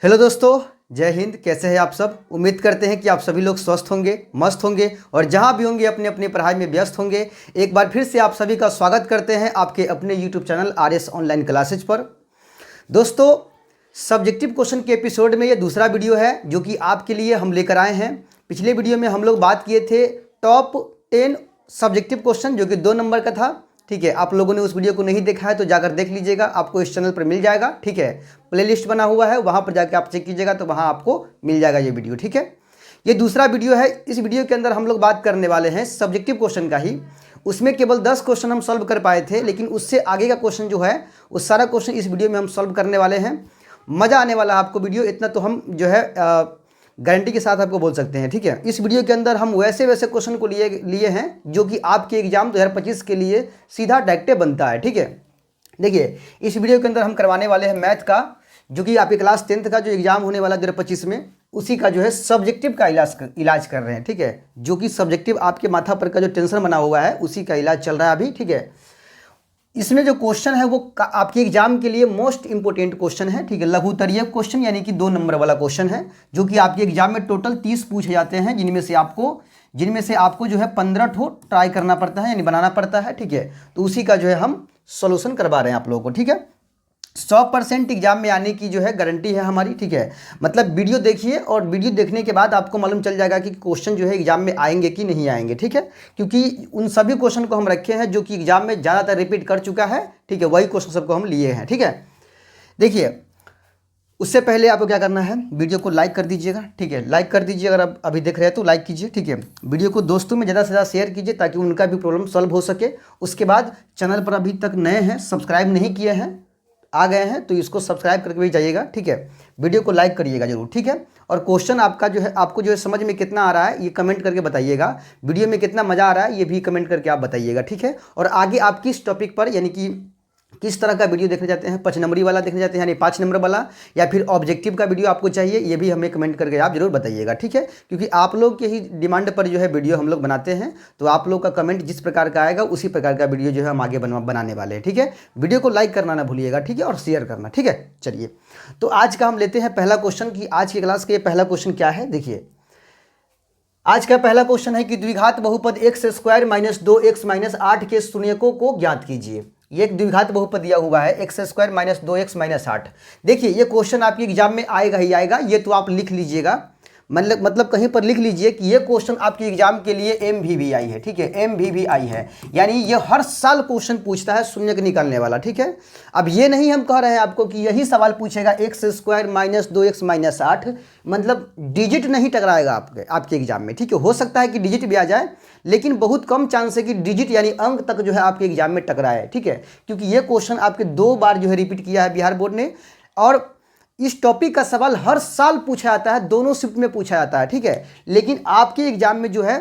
Hello दोस्तों, जय हिंद। कैसे हैं आप सब? उम्मीद करते हैं कि आप सभी लोग स्वस्थ होंगे, मस्त होंगे और जहां भी होंगे अपने अपने पढ़ाई में व्यस्त होंगे। एक बार फिर से आप सभी का स्वागत करते हैं आपके अपने YouTube channel RS online classes पर। दोस्तों, सब्जेक्टिव क्वेश्चन के एपिसोड में ये दूसरा वीडियो है जो कि आपके लिए हम लेकर आए हैं। पिछले वीडियो में हम लोग बात किए थे टॉप 10 सब्जेक्टिव क्वेश्चन जो कि 2 नंबर का था। ठीक है, आप लोगों ने उस वीडियो को नहीं देखा है तो जाकर देख लीजिएगा, आपको इस चैनल पर मिल जाएगा। ठीक है, प्लेलिस्ट बना हुआ है, वहाँ पर जाकर आप चेक कीजिएगा तो वहाँ आपको मिल जाएगा ये वीडियो। ठीक है, ये दूसरा वीडियो है। इस वीडियो के अंदर हम लोग बात करने वाले हैं सब्जेक्टिव क्वेश्चन का ही। उसमें केवल 10 क्वेश्चन हम सॉल्व कर पाए थे, लेकिन उससे आगे का क्वेश्चन जो है वो सारा क्वेश्चन इस वीडियो में हम सॉल्व करने वाले हैं। मज़ा आने वाला है आपको वीडियो, इतना तो हम जो है गारंटी के साथ आपको बोल सकते हैं। ठीक है, इस वीडियो के अंदर हम वैसे क्वेश्चन को लिए हैं जो कि आपके एग्जाम 2025 के लिए सीधा डायरेक्ट बनता है। ठीक है, देखिए इस वीडियो के अंदर हम करवाने वाले हैं मैथ का, जो कि आपके क्लास 10th का जो एग्जाम होने वाला 2025 में, उसी का जो है सब्जेक्टिव का इलाज कर रहे हैं। ठीक है, जो कि सब्जेक्टिव आपके माथा पर का जो टेंशन बना हुआ है उसी का इलाज चल रहा है अभी। ठीक है, इसमें जो क्वेश्चन है वो आपके एग्जाम के लिए मोस्ट इंपोर्टेंट क्वेश्चन है। ठीक है, लघुत्तरीय क्वेश्चन यानी कि 2 नंबर वाला क्वेश्चन है, जो कि आपके एग्जाम में टोटल 30 पूछे जाते हैं, जिनमें से आपको जो है 15 ठो ट्राई करना पड़ता है यानी बनाना पड़ता है। ठीक है, तो उसी का जो है हम सोल्यूशन करवा रहे हैं आप लोगों को। ठीक है, 100% एग्जाम में आने की जो है गारंटी है हमारी। ठीक है, मतलब वीडियो देखिए और वीडियो देखने के बाद आपको मालूम चल जाएगा कि क्वेश्चन जो है एग्जाम में आएंगे कि नहीं आएंगे। ठीक है, क्योंकि उन सभी क्वेश्चन को हम रखे हैं जो कि एग्जाम में ज़्यादातर रिपीट कर चुका है। ठीक है, वही क्वेश्चन सबको हम लिए हैं। ठीक है, देखिए उससे पहले आपको क्या करना है, वीडियो को लाइक कर दीजिएगा। ठीक है, लाइक कर दीजिए, अगर आप अभी देख रहे हैं तो लाइक कीजिए। ठीक है, वीडियो को दोस्तों में ज़्यादा से ज़्यादा शेयर कीजिए ताकि उनका भी प्रॉब्लम सॉल्व हो सके। उसके बाद चैनल पर अभी तक नए हैं, सब्सक्राइब नहीं किए हैं, आ गए हैं तो इसको सब्सक्राइब करके भी जाइएगा। ठीक है, वीडियो को लाइक करिएगा जरूर। ठीक है, और क्वेश्चन आपका जो है आपको जो है समझ में कितना आ रहा है ये कमेंट करके बताइएगा। वीडियो में कितना मज़ा आ रहा है ये भी कमेंट करके आप बताइएगा। ठीक है, और आगे आप किस टॉपिक पर यानी कि किस तरह का वीडियो देखने जाते हैं, 5 नंबरी वाला देखने जाते हैं यानी 5 नंबर वाला, या फिर ऑब्जेक्टिव का वीडियो आपको चाहिए, ये भी हमें कमेंट करके आप जरूर बताइएगा। ठीक है, क्योंकि आप लोग के ही डिमांड पर जो है वीडियो हम लोग बनाते हैं, तो आप लोग का कमेंट जिस प्रकार का आएगा उसी प्रकार का वीडियो जो है हम आगे बनाने वाले हैं। ठीक है, वीडियो को लाइक करना ना भूलिएगा। ठीक है, और शेयर करना। ठीक है, चलिए तो आज का हम लेते हैं पहला क्वेश्चन कि आज की क्लास का ये पहला क्वेश्चन क्या है। देखिए आज का पहला क्वेश्चन है कि द्विघात बहुपद x² - 2x - 8 के शून्यकों को ज्ञात कीजिए। ये एक द्विघात बहुपद दिया हुआ है x² - 2x - 8। देखिए ये क्वेश्चन आपके एग्जाम में आएगा ही आएगा, ये तो आप लिख लीजिएगा, मतलब कहीं पर लिख लीजिए कि ये क्वेश्चन आपके एग्जाम के लिए MVVI है। ठीक है, MVVI है यानी ये हर साल क्वेश्चन पूछता है शून्यक निकालने वाला। ठीक है, अब ये नहीं हम कह रहे हैं आपको कि यही सवाल पूछेगा x² - 2x - 8, मतलब डिजिट नहीं टकराएगा आपके एग्जाम में। ठीक है, हो सकता है कि डिजिट भी आ जाए, लेकिन बहुत कम चांस है कि डिजिट यानी अंक तक जो है आपके एग्जाम में टकराए। ठीक है, क्योंकि ये क्वेश्चन आपके 2 बार जो है रिपीट किया है बिहार बोर्ड ने, और इस टॉपिक का सवाल हर साल पूछा जाता है, दोनों शिफ्ट में पूछा जाता है। ठीक है, लेकिन आपके एग्जाम में जो है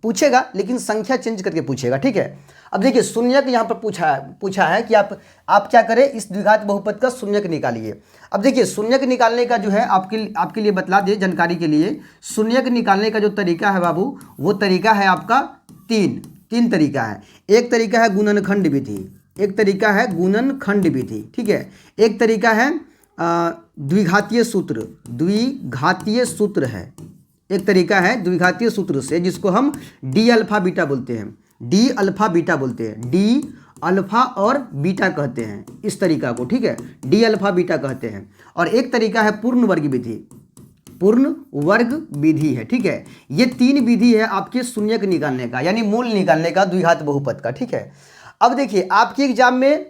पूछेगा लेकिन संख्या चेंज करके पूछेगा। ठीक है, अब देखिए शून्यक यहाँ पर पूछा है कि आप क्या करें, इस द्विघात बहुपद का शून्यक निकालिए। अब देखिए शून्यक निकालने का जो है आपके लिए बतला दे जानकारी के लिए, शून्यक निकालने का जो तरीका है बाबू, वो तरीका है आपका तीन तरीका है। एक तरीका है गुणनखंड विधि, एक तरीका है गुणनखंड विधि। ठीक है, एक तरीका है द्विघातीय सूत्र है, एक तरीका है द्विघातीय सूत्र से, जिसको हम डी अल्फा बीटा बोलते हैं, डी अल्फा और बीटा कहते हैं इस तरीका को। ठीक है, डी अल्फा बीटा कहते हैं। और एक तरीका है पूर्ण वर्ग विधि है। ठीक है, ये 3 विधि है आपके शून्यक निकालने का यानी मूल निकालने का द्विघात बहुपद का। ठीक है, अब देखिए आपके एग्जाम में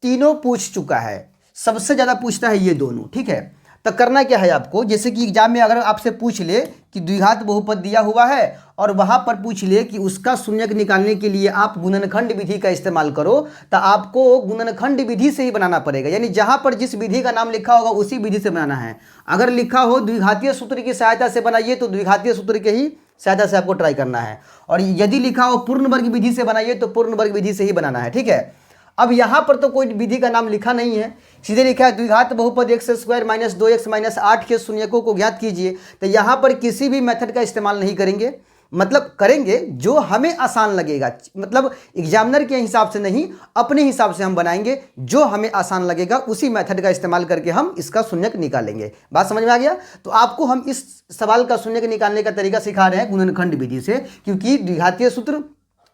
तीनों पूछ चुका है, सबसे ज़्यादा पूछता है ये दोनों। ठीक है, तो करना क्या है आपको, जैसे कि एग्जाम में अगर आपसे पूछ ले कि द्विघात बहुपद दिया हुआ है और वहाँ पर पूछ ले कि उसका शून्यक निकालने के लिए आप गुणनखंड विधि का इस्तेमाल करो, तो आपको गुणनखंड विधि से ही बनाना पड़ेगा, यानी जहाँ पर जिस विधि का नाम लिखा होगा उसी विधि से बनाना है। अगर लिखा हो द्विघातीय सूत्र की सहायता से बनाइए तो द्विघातीय सूत्र के ही सहायता से आपको ट्राई करना है, और यदि लिखा हो पूर्ण वर्ग विधि से बनाइए तो पूर्ण वर्ग विधि से ही बनाना है। ठीक है, अब यहाँ पर तो कोई विधि का नाम लिखा नहीं है, सीधे लिखा है द्विघात बहुपद x² - 2x - 8 के शून्यकों को ज्ञात कीजिए। तो यहाँ पर किसी भी मेथड का इस्तेमाल नहीं करेंगे, मतलब करेंगे जो हमें आसान लगेगा, मतलब एग्जामिनर के हिसाब से नहीं, अपने हिसाब से हम बनाएंगे, जो हमें आसान लगेगा उसी मेथड का इस्तेमाल करके हम इसका शून्यक निकालेंगे। बात समझ में आ गया? तो आपको हम इस सवाल का शून्यक निकालने का तरीका सिखा रहे हैं गुणनखंड विधि से, क्योंकि द्विघातीय सूत्र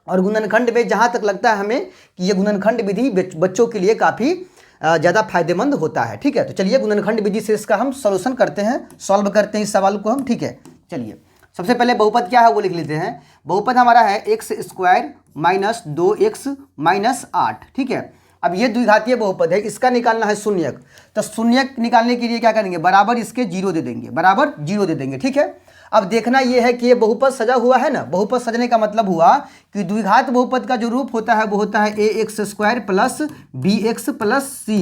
और गुणनखंड में जहाँ तक लगता है हमें कि ये गुणनखंड विधि बच्चों के लिए काफ़ी ज़्यादा फायदेमंद होता है। ठीक है, तो चलिए गुणनखंड विधि से इसका हम सॉल्यूशन करते हैं, सॉल्व करते हैं इस सवाल को हम। ठीक है, चलिए सबसे पहले बहुपद क्या है वो लिख लेते हैं। बहुपद हमारा है x square minus 2x minus 8। ठीक है, अब ये द्विघातीय बहुपद है, इसका निकालना है शून्यक। तो शून्यक निकालने के लिए क्या करेंगे, बराबर इसके 0 दे देंगे, बराबर 0 दे देंगे। ठीक है, अब देखना ये है कि ये बहुपद सजा हुआ है ना। बहुपद सजने का मतलब हुआ कि द्विघात बहुपद का जो रूप होता है वो होता है ax² plus bx plus c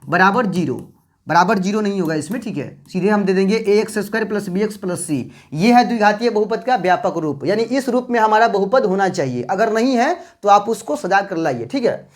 बराबर 0। बराबर 0 नहीं होगा इसमें, ठीक है, सीधे हम दे देंगे ax² plus bx plus c। ये है द्विघातीय बहुपद का व्यापक रूप, यानी इस रूप में हमारा बहुपद होना चाहिए। अगर नहीं है तो आप उसको सजा कर लाइए। ठीक है,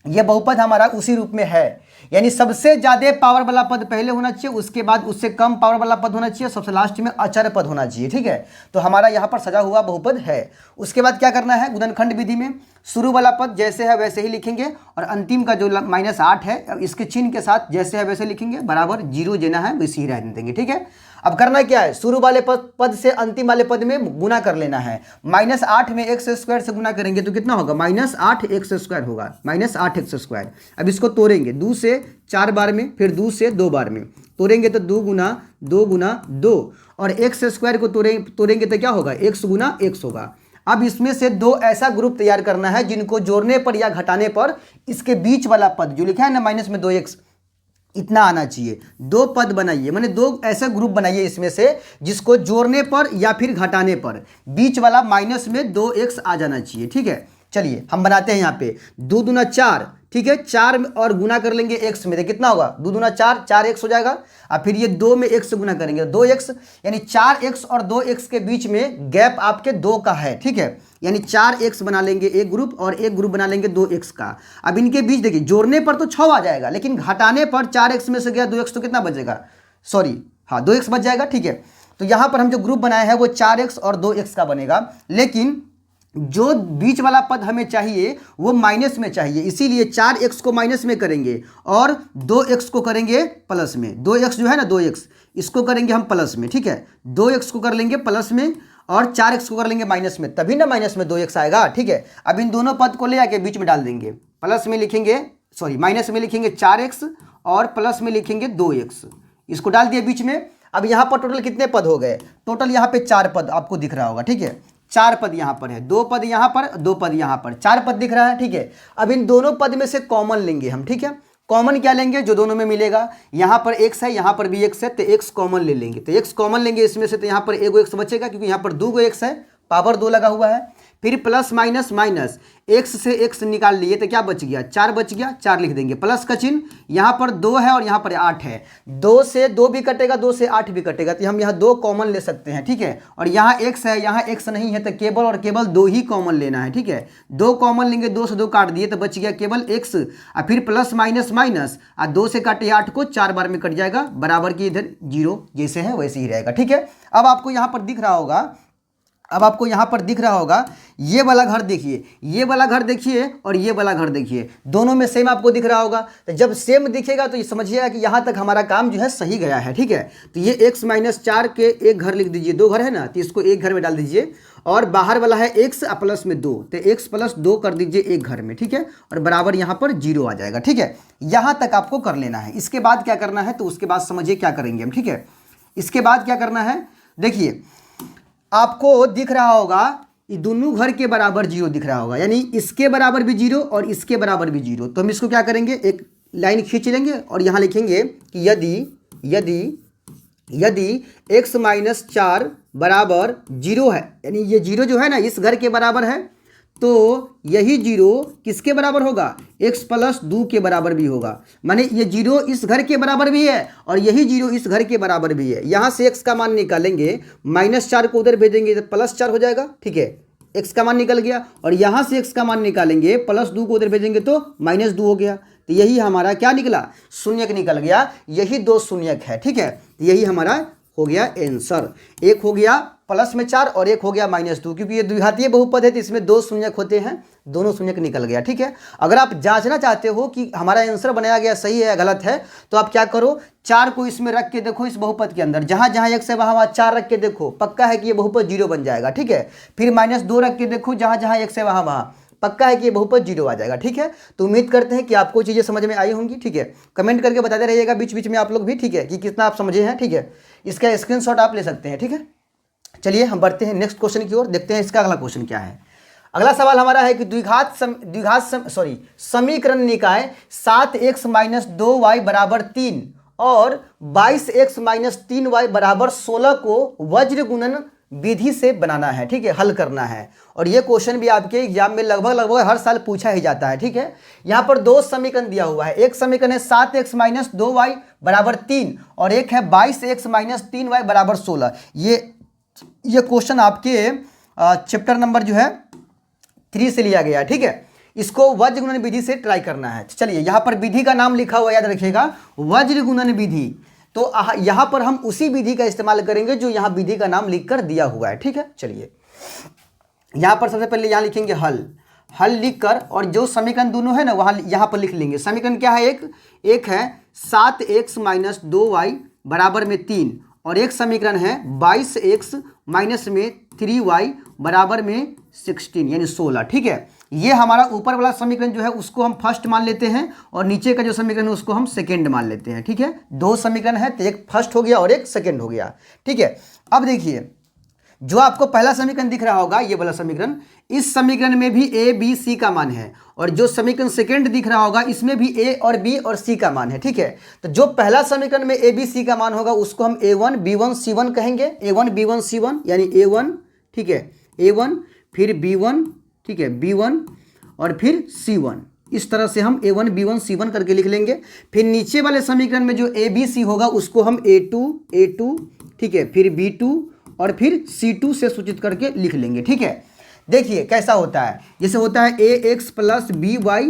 यह बहुपद हमारा उसी रूप में है, यानी सबसे ज्यादा पावर वाला पद पहले होना चाहिए, उसके बाद उससे कम पावर वाला पद होना चाहिए, सबसे लास्ट में अचर पद होना चाहिए। ठीक है, तो हमारा यहाँ पर सजा हुआ बहुपद है। उसके बाद क्या करना है, गुणनखंड विधि में शुरू वाला पद जैसे है वैसे ही लिखेंगे, और अंतिम का जो -8 है इसके चिन्ह के साथ जैसे है वैसे लिखेंगे, बराबर 0 देना है, वैसे ही रहने देंगे। ठीक है, अब करना क्या है, शुरू वाले पद से अंतिम वाले पद में गुना कर लेना है। -8 में x² से गुना करेंगे तो कितना होगा, -8x² होगा, -8x²। अब इसको तोड़ेंगे 2 से 4 बार में, फिर 2 से 2 बार में तोड़ेंगे तो 2 गुना 2 गुना 2, और x² को तोड़ेंगे तो क्या होगा, x गुना x होगा। अब इसमें से 2 ऐसा ग्रुप तैयार करना है जिनको जोड़ने पर या घटाने पर इसके बीच वाला पद जो लिखा है ना माइनस में 2x इतना आना चाहिए। 2 पद बनाइए, माने 2 ऐसे ग्रुप बनाइए इसमें से जिसको जोड़ने पर या फिर घटाने पर बीच वाला माइनस में 2x आ जाना चाहिए। ठीक है, चलिए हम बनाते हैं यहाँ पे 2 दूना 4। ठीक है, 4 और गुना कर लेंगे x में, तो कितना होगा, 2 दूना 4, 4x हो जाएगा। और फिर ये 2 में x से गुना करेंगे 2x, यानी 4x और 2x के बीच में गैप आपके 2 का है। ठीक है, यानी 4x बना लेंगे एक ग्रुप और एक ग्रुप बना लेंगे 2x का। अब इनके बीच देखिए, जोड़ने पर तो 6 आ जाएगा, लेकिन घटाने पर 4x में से गया 2x तो कितना बचेगा, सॉरी हाँ 2x बच जाएगा। ठीक है, तो यहाँ पर हम जो ग्रुप बनाए हैं वो 4x और 2x का बनेगा, लेकिन जो बीच वाला पद हमें चाहिए वो माइनस में चाहिए, इसीलिए 4x को माइनस में करेंगे और 2x को करेंगे प्लस में। 2x जो है ना 2x, इसको करेंगे हम प्लस में। ठीक है, 2x को कर लेंगे प्लस में और 4x को कर लेंगे माइनस में, तभी ना माइनस में 2x आएगा। ठीक है, अब इन दोनों पद को ले आके बीच में डाल देंगे, प्लस में लिखेंगे, सॉरी माइनस में लिखेंगे 4x और प्लस में लिखेंगे 2x, इसको डाल दिए बीच में। अब यहाँ पर टोटल कितने पद हो गए, टोटल यहाँ पे 4 पद आपको दिख रहा होगा। ठीक है, 4 पद यहाँ पर है, 2 पद यहाँ पर, 2 पद यहाँ पर, 4 पद दिख रहा है। ठीक है, अब इन दोनों पद में से कॉमन लेंगे हम। ठीक है, कॉमन क्या लेंगे, जो दोनों में मिलेगा, यहाँ पर x है, यहाँ पर भी x है, तो x कॉमन ले लेंगे। तो x कॉमन लेंगे इसमें से, तो यहाँ पर एगो x बचेगा क्योंकि यहाँ पर 2 x है, पावर 2 लगा हुआ है। फिर प्लस माइनस माइनस, x से x निकाल लिए तो क्या बच गया, 4 बच गया, 4 लिख देंगे, प्लस का चिन्ह, यहाँ पर 2 है और यहाँ पर 8 है, 2 से 2 भी कटेगा, 2 से 8 भी कटेगा, तो हम यहाँ 2 कॉमन ले सकते हैं। ठीक है, और यहाँ x है, यहाँ x नहीं है, तो केवल और केवल 2 ही कॉमन लेना है। ठीक है, 2 कॉमन लेंगे, 2 से 2 काट दिए तो बच गया केवल x, और फिर प्लस माइनस माइनस, और 2 से काटे 8 को 4 बार में कट जाएगा, बराबर की इधर 0 जैसे है वैसे ही रहेगा। ठीक है, अब आपको यहाँ पर दिख रहा होगा, अब आपको यहाँ पर दिख रहा होगा, ये वाला घर देखिए, ये वाला घर देखिए और ये वाला घर देखिए, दोनों में सेम आपको दिख रहा होगा। तो जब सेम दिखेगा तो ये समझिएगा कि यहाँ तक हमारा काम जो है सही गया है। ठीक है, तो ये x-4 के एक घर लिख दीजिए, 2 घर है ना, तो इसको एक घर में डाल दीजिए, और बाहर वाला है x प्लस में 2, तो x प्लस 2 कर दीजिए एक घर में। ठीक है, और बराबर यहाँ पर 0 आ जाएगा। ठीक है, यहाँ तक आपको कर लेना है। इसके बाद क्या करना है, तो उसके बाद समझिए क्या करेंगे हम। ठीक है, इसके बाद क्या करना है, देखिए आपको दिख रहा होगा ये दोनों घर के बराबर 0 दिख रहा होगा, यानी इसके बराबर भी 0 और इसके बराबर भी 0। तो हम इसको क्या करेंगे, एक लाइन खींच लेंगे और यहाँ लिखेंगे कि यदि x-4 बराबर 0 है, यानी ये 0 जो है ना इस घर के बराबर है, तो यही 0 किसके बराबर होगा, x प्लस 2 के बराबर भी होगा। माने ये 0 इस घर के बराबर भी है और यही 0 इस घर के बराबर भी है। यहाँ से x का मान निकालेंगे, -4 को उधर भेजेंगे तो +4 हो जाएगा। ठीक है, x का मान निकल गया, और यहाँ से x का मान निकालेंगे, +2 को उधर भेजेंगे तो -2 हो गया। तो यही हमारा क्या निकला, शून्यक निकल गया। यही 2 शून्यक है। ठीक है, तो यही हमारा हो गया आंसर। एक हो गया प्लस में 4 और एक हो गया -2, क्योंकि ये द्विघातीय बहुपद है तो इसमें 2 शून्यक होते हैं, दोनों शून्यक निकल गया। ठीक है, अगर आप जांचना चाहते हो कि हमारा आंसर बनाया गया सही है या गलत है तो आप क्या करो, 4 को इसमें रख के देखो, इस बहुपद के अंदर जहां जहां x है वहां 4 रख के देखो, पक्का है कि ये बहुपद 0 बन जाएगा। ठीक है, फिर -2 रख के देखो, जहां जहां x है वहां पक्का है कि ये बहुपद 0 आ जाएगा। ठीक है, तो उम्मीद करते हैं कि आपको चीज़ें समझ में आई होंगी। ठीक है, कमेंट करके बताते रहिएगा बीच बीच में आप लोग भी, ठीक है, कि कितना आप समझे हैं। ठीक है, इसका स्क्रीनशॉट आप ले सकते हैं। ठीक है, चलिए हम बढ़ते हैं नेक्स्ट क्वेश्चन की ओर, देखते हैं इसका अगला क्वेश्चन क्या है। अगला सवाल हमारा है कि समीकरण निकाय 7x - 2y = 3 और 22x - 3y = 16 को वज्र गुणन विधि से बनाना है। ठीक है, हल करना है। और ये क्वेश्चन भी आपके एग्जाम में लगभग हर साल पूछा ही जाता है। ठीक है, यहाँ पर 2 समीकरण दिया हुआ है, एक समीकरण है 7x - 2y = 3 और एक है 22x - 3y = 16। ये क्वेश्चन आपके चैप्टर नंबर जो है 3 से लिया गया है। ठीक है, इसको वज्र गुणन विधि से ट्राई करना है। चलिए, यहाँ पर विधि का नाम लिखा हुआ याद रखिएगा, वज्र गुणन विधि। तो यहाँ पर हम उसी विधि का इस्तेमाल करेंगे जो यहाँ विधि का नाम लिखकर दिया हुआ है। ठीक है, चलिए यहाँ पर सबसे पहले यहाँ लिखेंगे हल लिखकर, और जो समीकरण दोनों है ना वहाँ यहाँ पर लिख लेंगे। समीकरण क्या है, एक है 7x - 2y = 3 और एक समीकरण है 22x - 3y = 16 यानी 16। ठीक है, ये हमारा ऊपर वाला समीकरण जो है उसको हम फर्स्ट मान लेते हैं और नीचे का जो समीकरण है उसको हम सेकंड मान लेते हैं। ठीक है, 2 समीकरण है तो एक फर्स्ट हो गया और एक सेकंड हो गया। ठीक है, अब देखिए जो आपको पहला समीकरण दिख रहा होगा, ये वाला समीकरण, इस समीकरण में भी a b c का मान है, और जो समीकरण सेकंड दिख रहा होगा इसमें भी a और b और c का मान है। ठीक है, तो जो पहला समीकरण में a b c का मान होगा उसको हम a1 b1 c1 कहेंगे, a1 b1 c1 यानी a1, ठीक है, a1 फिर b1, ठीक है, b1 और फिर c1। इस तरह से हम a1 b1 c1 करके लिख लेंगे। फिर नीचे वाले समीकरण में जो a b c होगा उसको हम a2, ठीक है, फिर b2 और फिर c2 से सूचित करके लिख लेंगे। ठीक है, देखिए कैसा होता है, जैसे होता है ax + by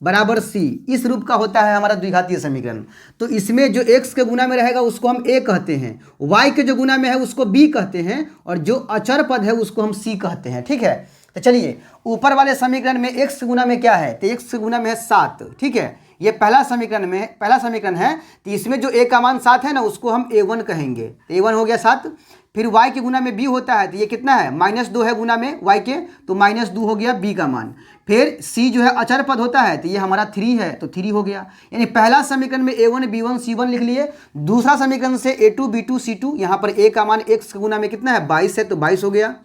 = c, इस रूप का होता है हमारा द्विघातीय समीकरण। तो इसमें जो x के गुना में रहेगा उसको हम a कहते हैं, y के जो गुना में है उसको b कहते हैं, और जो अचर पद है उसको हम c कहते हैं। ठीक है, तो चलिए ऊपर वाले समीकरण में x के गुना में क्या है, तो x के गुना में है 7। ठीक है, ये पहला समीकरण है, तो इसमें जो a का मान 7 है ना उसको हम a1 कहेंगे, तो a1 हो गया 7। फिर y के गुना में b होता है, तो ये कितना है, -2 है गुना में y के, तो -2 हो गया b का मान। फिर c जो है अचर पद होता है, तो ये हमारा 3 है, तो 3 हो गया। यानी पहला समीकरण में a1 b1 c1 लिख लिए। दूसरा समीकरण से a2 b2 c2, यहाँ पर a का मान x के गुना में कितना है, 22 है, तो 22 हो गया।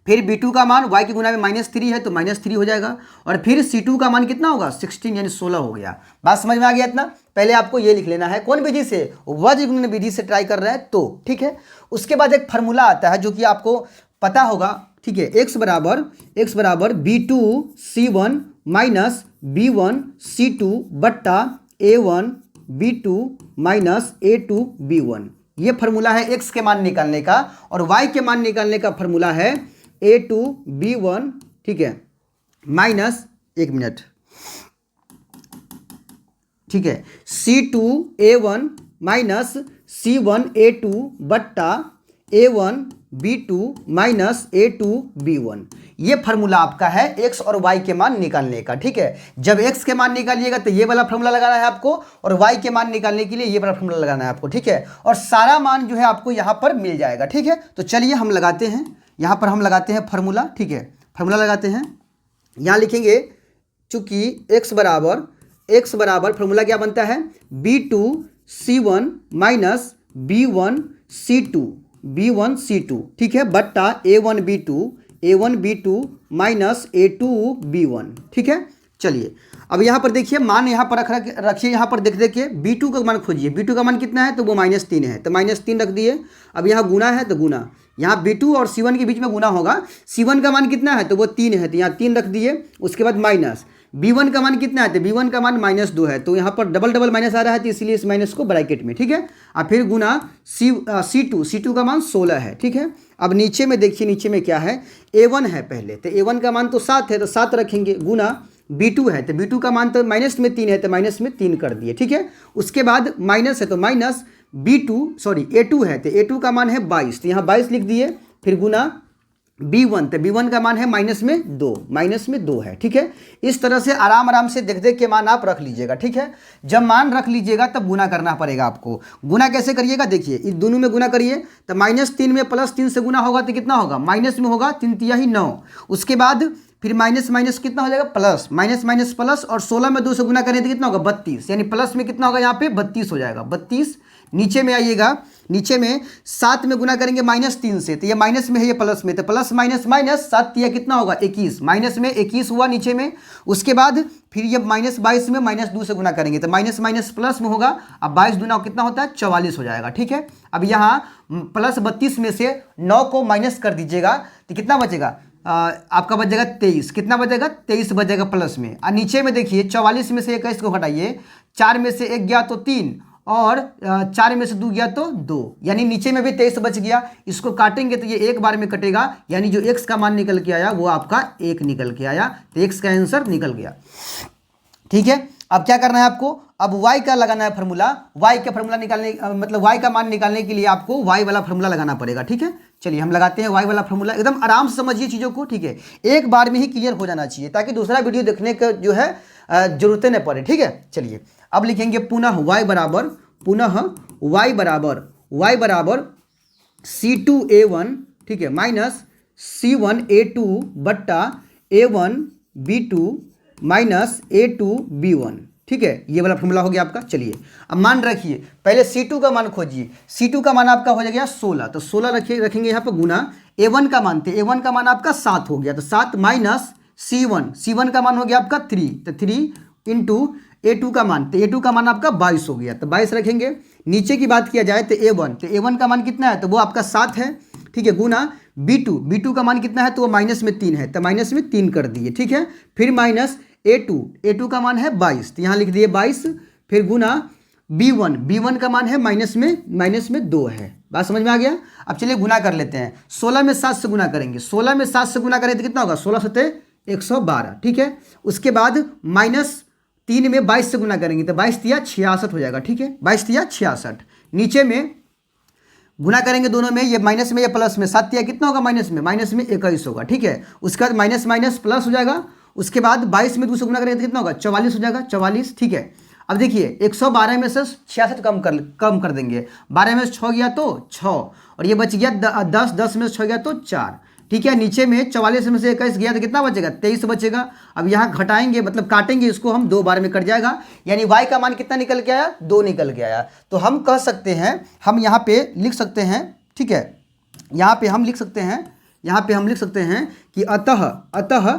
फिर b2 का मान y के गुना में -3 है, तो -3 हो जाएगा। और फिर c2 का मान कितना होगा, 16 यानी 16 हो गया। बात समझ में आ गया इतना? पहले आपको ये लिख लेना है, कौन विधि से, वज्र गुणन विधि से ट्राई कर रहे हैं तो। ठीक है, उसके बाद एक फार्मूला आता है जो कि आपको पता होगा। ठीक है, x बराबर b2 c1 - b1 c2 बट्टा a1 b2 - a2 b1। ये फार्मूला है x के मान निकालने का, और y के मान निकालने का फार्मूला है a2 b1, ठीक है, माइनस, एक मिनट, ठीक है, c2 a1 minus c1 a2 बट्टा a1 b2 minus a2 b1। ये फार्मूला आपका है x और y के मान निकालने का। ठीक है, जब x के मान निकालिएगा तो ये वाला फार्मूला लगाना है आपको, और y के मान निकालने के लिए ये वाला फार्मूला लगाना है आपको। ठीक है, और सारा मान जो है आपको यहाँ पर मिल जाएगा। ठीक है, तो चलिए हम लगाते हैं, यहाँ पर हम लगाते हैं फार्मूला। ठीक है, फार्मूला लगाते हैं, यहाँ लिखेंगे, चूंकि x बराबर फार्मूला क्या बनता है, b2 c1 minus b1 c2, ठीक है, बट्टा a1 b2 minus a2 b1। ठीक है, चलिए अब यहाँ पर देखिए, मान यहाँ पर रखिए, यहाँ पर देखिए b2 का मान खोजिए। b2 का मान कितना है, तो वो -3 है, तो -3 रख दिए। अब यहाँ गुना है तो गुना, यहाँ b2 और c1 के बीच में गुना होगा। c1 का मान कितना है, तो वो 3 है, तो यहाँ 3 रख दिए। उसके बाद माइनस b1 का मान कितना है, तो b1 का मान -2 है, तो यहाँ पर डबल माइनस आ रहा है, तो इसलिए इस माइनस को ब्रैकेट में। ठीक है, और फिर गुना c2 का मान 16 है। ठीक है, अब नीचे में देखिए, नीचे में क्या है, a1 है पहले, तो a1 का मान तो 7 है, तो 7 रखेंगे, गुना b2 है, तो b2 का मान तो माइनस में 3 है, तो माइनस में 3 कर दिए। ठीक है, उसके बाद माइनस है तो माइनस A2 है तो A2 का मान है 22, तो यहाँ 22 लिख दिए, फिर गुना B1, तो B1 का मान है माइनस में 2 है। ठीक है, इस तरह से आराम आराम से देख देख के मान आप रख लीजिएगा। ठीक है, जब मान रख लीजिएगा तब गुना करना पड़ेगा आपको। गुना कैसे करिएगा, देखिए इस दोनों में गुना करिए, तो -3 में +3 से गुना होगा तो कितना होगा, माइनस में होगा 3 तिया ही 9, उसके बाद फिर माइनस माइनस कितना हो जाएगा प्लस, माइनस माइनस प्लस, और 16 में 2 से गुना करें तो कितना होगा 32, यानी प्लस में कितना होगा यहाँ पे 32 हो जाएगा 32। नीचे में आइएगा, नीचे में 7 में गुना करेंगे -3 से, तो ये माइनस में है ये प्लस में, तो प्लस माइनस माइनस 7 तिया कितना होगा 21, माइनस में 21 हुआ नीचे में। उसके बाद फिर ये -22 में -2 से गुना करेंगे तो माइनस माइनस प्लस में होगा, अब 22 दूना कितना होता है 44 हो जाएगा। ठीक है, अब यहाँ +32 में से 9 को माइनस कर दीजिएगा तो कितना बचेगा, आपका बच जाएगा 23, कितना बचेगा 23 बचेगा प्लस में। और नीचे में देखिए 44 में से 21 को हटाइए, 4 में से 1 गया तो 3, और 4 में से 2 गया तो 2, यानी नीचे में भी 23 बच गया। इसको काटेंगे तो ये एक बार में कटेगा, यानी जो x का मान निकल के आया वो आपका 1 निकल के आया, तो x का आंसर निकल गया। ठीक है, अब क्या करना है आपको, अब y का लगाना है फार्मूला। y का फार्मूला निकालने मतलब y का मान निकालने के लिए आपको y वाला फार्मूला लगाना पड़ेगा। ठीक है, चलिए हम लगाते हैं y वाला फार्मूला। एकदम आराम से समझिए चीज़ों को। ठीक है, एक बार में ही क्लियर हो जाना चाहिए ताकि दूसरा वीडियो देखने का जो है जरूरतें न पड़े। ठीक है, चलिए अब लिखेंगे पुनः y बराबर C2A1, ठीक है, माइनस C1A2 बट्टा A1B2 माइनस A2B1। ठीक है, ये वाला फॉर्मूला हो गया आपका। चलिए अब मान रखिए, पहले C2 का मान खोजिए। C2 का मान आपका हो जाएगा 16, तो 16 रखेंगे यहाँ पर गुना A1 का मान, तो A1 का मान आपका 7 हो गया, तो 7 माइनस C1 का मान हो गया आपका 3, तो 3 इंटू A2 का मान, तो A2 का मान आपका 22 हो गया, तो 22 रखेंगे। नीचे की बात किया जाए तो A1 का मान कितना है, तो वो आपका 7 है। ठीक है, गुना B2 का मान कितना है, तो वो माइनस में 3 है, तो माइनस में 3 कर दिए। ठीक है, फिर माइनस A2 का मान है 22, तो यहाँ लिख दिए 22, फिर गुना B1 का मान है माइनस में 2 है। बात समझ में आ गया। अब चलिए गुना कर लेते हैं, 16 में 7 से गुना करेंगे, 16 में 7 से गुना करें तो कितना होगा 16 सत्ते 112। ठीक है, उसके बाद -3 में 22 से गुना करेंगे तो 22 तिया 66 हो जाएगा। ठीक है, 22 तिया 66। नीचे में गुना करेंगे दोनों में, ये माइनस में ये प्लस में, 7 तिया कितना होगा माइनस में 21 होगा। ठीक है, उसके बाद माइनस माइनस प्लस हो जाएगा, उसके बाद 22 में 2 से गुना करेंगे तो कितना होगा 44 हो जाएगा, 44। ठीक है, अब देखिए 112 में से 66 कम कर देंगे, 12 में से 6 गया तो 6, और ये बच गया 10 में से 6 गया तो 4। ठीक है, नीचे में 44 में से 21 गया तो कितना बचेगा 23 बचेगा। अब यहाँ घटाएंगे मतलब काटेंगे इसको हम, 2 बार में कट जाएगा, यानी y का मान कितना निकल के आया 2 निकल के आया। तो हम कह सकते हैं, हम यहाँ पे लिख सकते हैं, ठीक है, यहाँ पे हम लिख सकते हैं कि अतः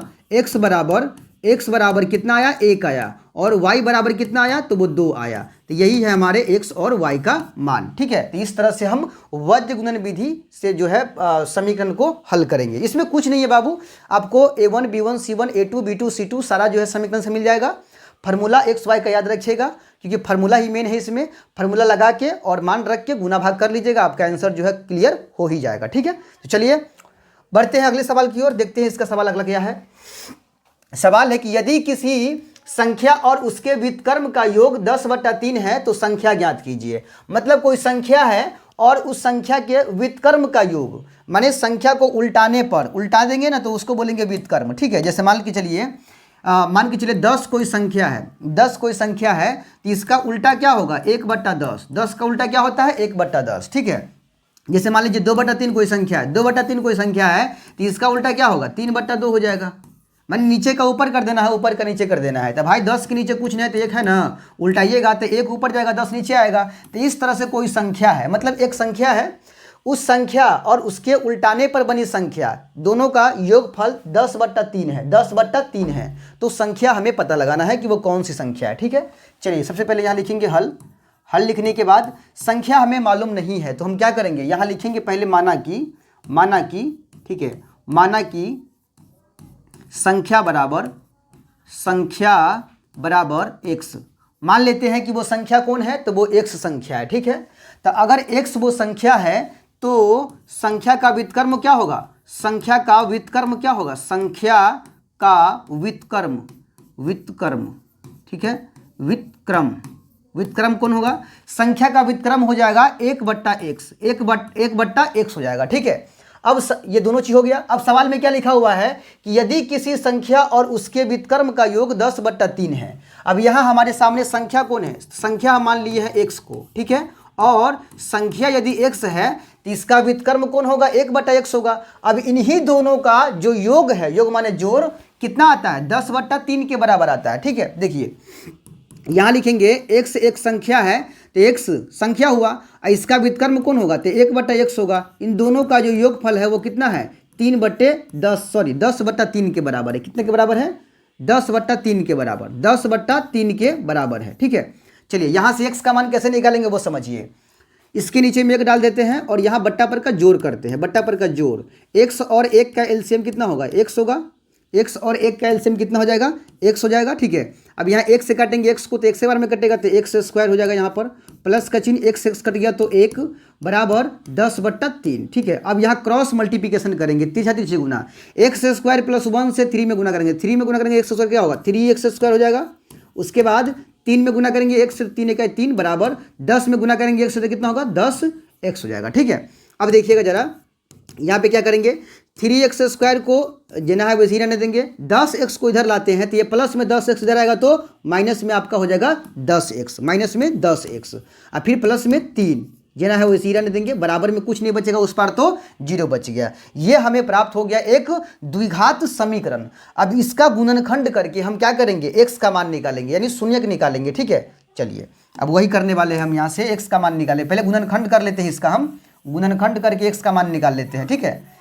x बराबर कितना आया 1 आया, और y बराबर कितना आया तो वो 2 आया, तो यही है हमारे x और y का मान। ठीक है, तो इस तरह से हम वज्र गुणन विधि से जो है समीकरण को हल करेंगे। इसमें कुछ नहीं है बाबू, आपको A1 B1 C1 A2 B2 C2 सारा जो है समीकरण से मिल जाएगा। फार्मूला x y का याद रखिएगा, क्योंकि फार्मूला ही मेन है। इसमें फार्मूला लगा के और मान रख के गुना भाग कर लीजिएगा, आपका आंसर जो है क्लियर हो ही जाएगा। ठीक है, तो चलिए बढ़ते हैं अगले सवाल की ओर, देखते हैं इसका सवाल अगला क्या है। सवाल है कि यदि किसी संख्या और उसके व्युत्क्रम का योग 10/3 है तो संख्या ज्ञात कीजिए। मतलब कोई संख्या है और उस संख्या के व्युत्क्रम का योग, माने संख्या को उल्टा देंगे ना तो उसको बोलेंगे व्युत्क्रम। ठीक है, जैसे मान के चलिए 10 कोई संख्या है, तो इसका उल्टा क्या होगा 1/10। 10 का उल्टा क्या होता है 1/10। ठीक है, जैसे मान लीजिए 2/3 कोई संख्या है, तो इसका उल्टा क्या होगा 3/2 हो जाएगा। माने नीचे का ऊपर कर देना है, ऊपर का नीचे कर देना है। तो भाई 10 के नीचे कुछ नहीं है तो 1 है ना, उल्टाइएगा तो 1 ऊपर जाएगा 10 नीचे आएगा। तो इस तरह से कोई संख्या है, मतलब एक संख्या है, उस संख्या और उसके उल्टाने पर बनी संख्या दोनों का योगफल 10/3 है। तो संख्या हमें पता लगाना है कि वो कौन सी संख्या है। ठीक है, चलिए सबसे पहले यहाँ लिखेंगे हल लिखने के बाद संख्या हमें मालूम नहीं है तो हम क्या करेंगे, यहाँ लिखेंगे पहले माना कि, ठीक है, माना कि संख्या बराबर x। मान लेते हैं कि वो संख्या कौन है, तो वो x संख्या है। ठीक है, तो अगर x वो संख्या है तो संख्या का व्युत्क्रम क्या होगा, संख्या का व्युत्क्रम, ठीक है, व्युत्क्रम कौन होगा, संख्या का व्युत्क्रम हो जाएगा 1/x, 1/x हो जाएगा। ठीक है, अब ये दोनों चीज हो गया। अब सवाल में क्या लिखा हुआ है कि यदि किसी संख्या और उसके व्युत्क्रम का योग 10/3 है। अब यहाँ हमारे सामने संख्या कौन है, संख्या मान लिए है x को, ठीक है, और संख्या यदि x है तो इसका व्युत्क्रम कौन होगा, 1/x होगा। अब इन्हीं दोनों का जो योग है, योग माने जोड़, कितना आता है, 10/3 के बराबर आता है। ठीक है, देखिए यहाँ लिखेंगे x एक संख्या है तो x संख्या हुआ, इसका व्युत्क्रम कौन होगा, तो 1/x होगा। इन दोनों का जो योगफल है वो कितना है, 10/3 के बराबर है। कितने के बराबर है, 10/3 के बराबर, 10/3 के बराबर है। ठीक है, चलिए यहाँ से x का मान कैसे निकालेंगे वो समझिए। इसके नीचे में 1 डाल देते हैं और यहाँ बट्टा पर का जोड़ करते हैं, बट्टा पर का जोड़, x और 1 का एलसीएम कितना होगा, x होगा, x और 1 का एलसीएम कितना हो जाएगा, x हो जाएगा। ठीक है, अब यहाँ 1 से काटेंगे x को तो 1 से बार में कटेगा तो x² हो जाएगा, यहाँ पर प्लस का चिन्ह, x कट गया तो 1 बराबर 10/3। ठीक है, अब यहाँ क्रॉस मल्टीप्लिकेशन करेंगे, तीसरा गुना, x² + 1 से 3 में गुना करेंगे, 3 में गुना करेंगे x² क्या होगा, 3x² हो जाएगा। उसके बाद 3 में गुना करेंगे, 1 से 3 का 3 बराबर 10 में गुना करेंगे 1 से तो कितना होगा, 10x हो जाएगा। ठीक है, अब देखिएगा जरा यहाँ पे क्या करेंगे, 3x² को जिना है वैसे ही रहने देंगे, 10x को इधर लाते हैं तो ये प्लस में 10x इधर आएगा तो माइनस में आपका हो जाएगा 10x, माइनस में 10x, और फिर प्लस में 3 जिना है वैसे ही रहने देंगे, बराबर में कुछ नहीं बचेगा, उस पार तो 0 बच गया। ये हमें प्राप्त हो गया एक द्विघात समीकरण। अब इसका गुणनखंड करके हम क्या करेंगे, x का मान निकालेंगे, यानी शून्यक निकालेंगे। ठीक है, चलिए अब वही करने वाले हैं हम, यहाँ से x का मान निकालें, पहले गुणनखंड कर लेते हैं इसका, हम गुणनखंड करके x का मान निकाल लेते हैं। ठीक है,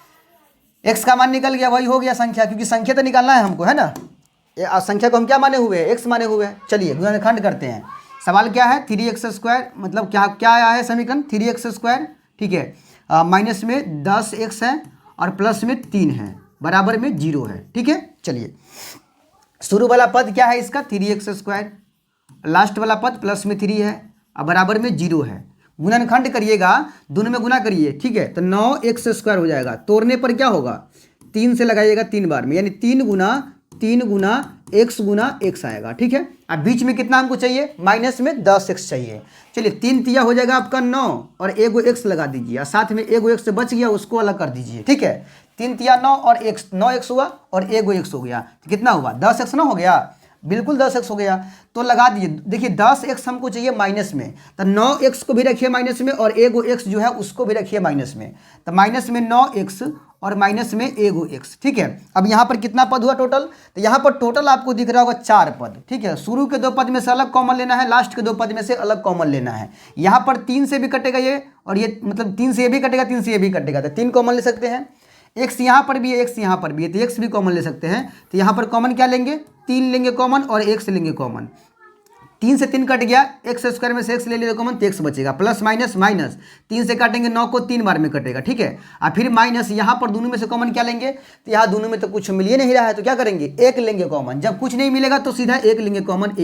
x का मान निकल गया, वही हो गया संख्या, क्योंकि संख्या तो निकालना है हमको, है ना, संख्या को हम क्या माने हुए हैं, x माने हुए हैं। चलिए गुणनखंड करते हैं। सवाल क्या है, 3x² मतलब क्या आया है समीकरण, 3x²। ठीक है, माइनस में 10x है और प्लस में 3 है, बराबर में 0 है। ठीक है, चलिए शुरू वाला पद क्या है इसका, 3x², लास्ट वाला पद प्लस में 3 है और बराबर में 0 है। गुणनखंड करिएगा, दोनों में गुना करिए। ठीक है, तो 9x² हो जाएगा, तोड़ने पर क्या होगा, 3 से लगाइएगा 3 बार में, यानी 3 गुना x गुना x आएगा। ठीक है, अब बीच में कितना हमको चाहिए, माइनस में 10x चाहिए। चलिए 3 तिया हो जाएगा आपका 9 और एगो x लगा दीजिए, साथ में एगो x बच गया उसको अलग कर दीजिए। ठीक है, 3 तिया 9 और 9x हुआ और एगो x हो गया, तो कितना हुआ, 10x ना हो गया, बिल्कुल 10x हो गया। तो लगा दीजिए, देखिए 10x हमको चाहिए माइनस में, तो 9x को भी रखिए माइनस में और एगो x जो है उसको भी रखिए माइनस में, तो माइनस में 9x और माइनस में एगो x। ठीक है, अब यहाँ पर कितना पद हुआ टोटल, तो यहाँ पर टोटल आपको दिख रहा होगा 4 पद। ठीक है, शुरू के 2 पद में से अलग कॉमन लेना है, लास्ट के 2 पद में से अलग कॉमन लेना है। यहाँ पर 3 से भी कटेगा ये, और ये मतलब 3 से ये भी कटेगा, 3 से ये भी कटेगा, तो 3 कॉमन ले सकते हैं। x यहाँ पर भी है, x यहाँ पर भी है, तो x भी कॉमन ले सकते हैं। तो यहाँ पर कॉमन क्या लेंगे, 3 लेंगे कॉमन और x लेंगे कॉमन, 3 से 3 कट गया, x² में से x ले लिया कॉमन तो x बचेगा, प्लस माइनस माइनस, 3 से काटेंगे 9 को 3 बार में कटेगा। ठीक है, और फिर माइनस, यहाँ पर दोनों में से कॉमन क्या लेंगे, तो यहाँ दोनों में तो कुछ मिल ही नहीं रहा है, तो क्या करेंगे, 1 लेंगे कॉमन, जब कुछ नहीं मिलेगा तो सीधा 1 लेंगे कॉमन,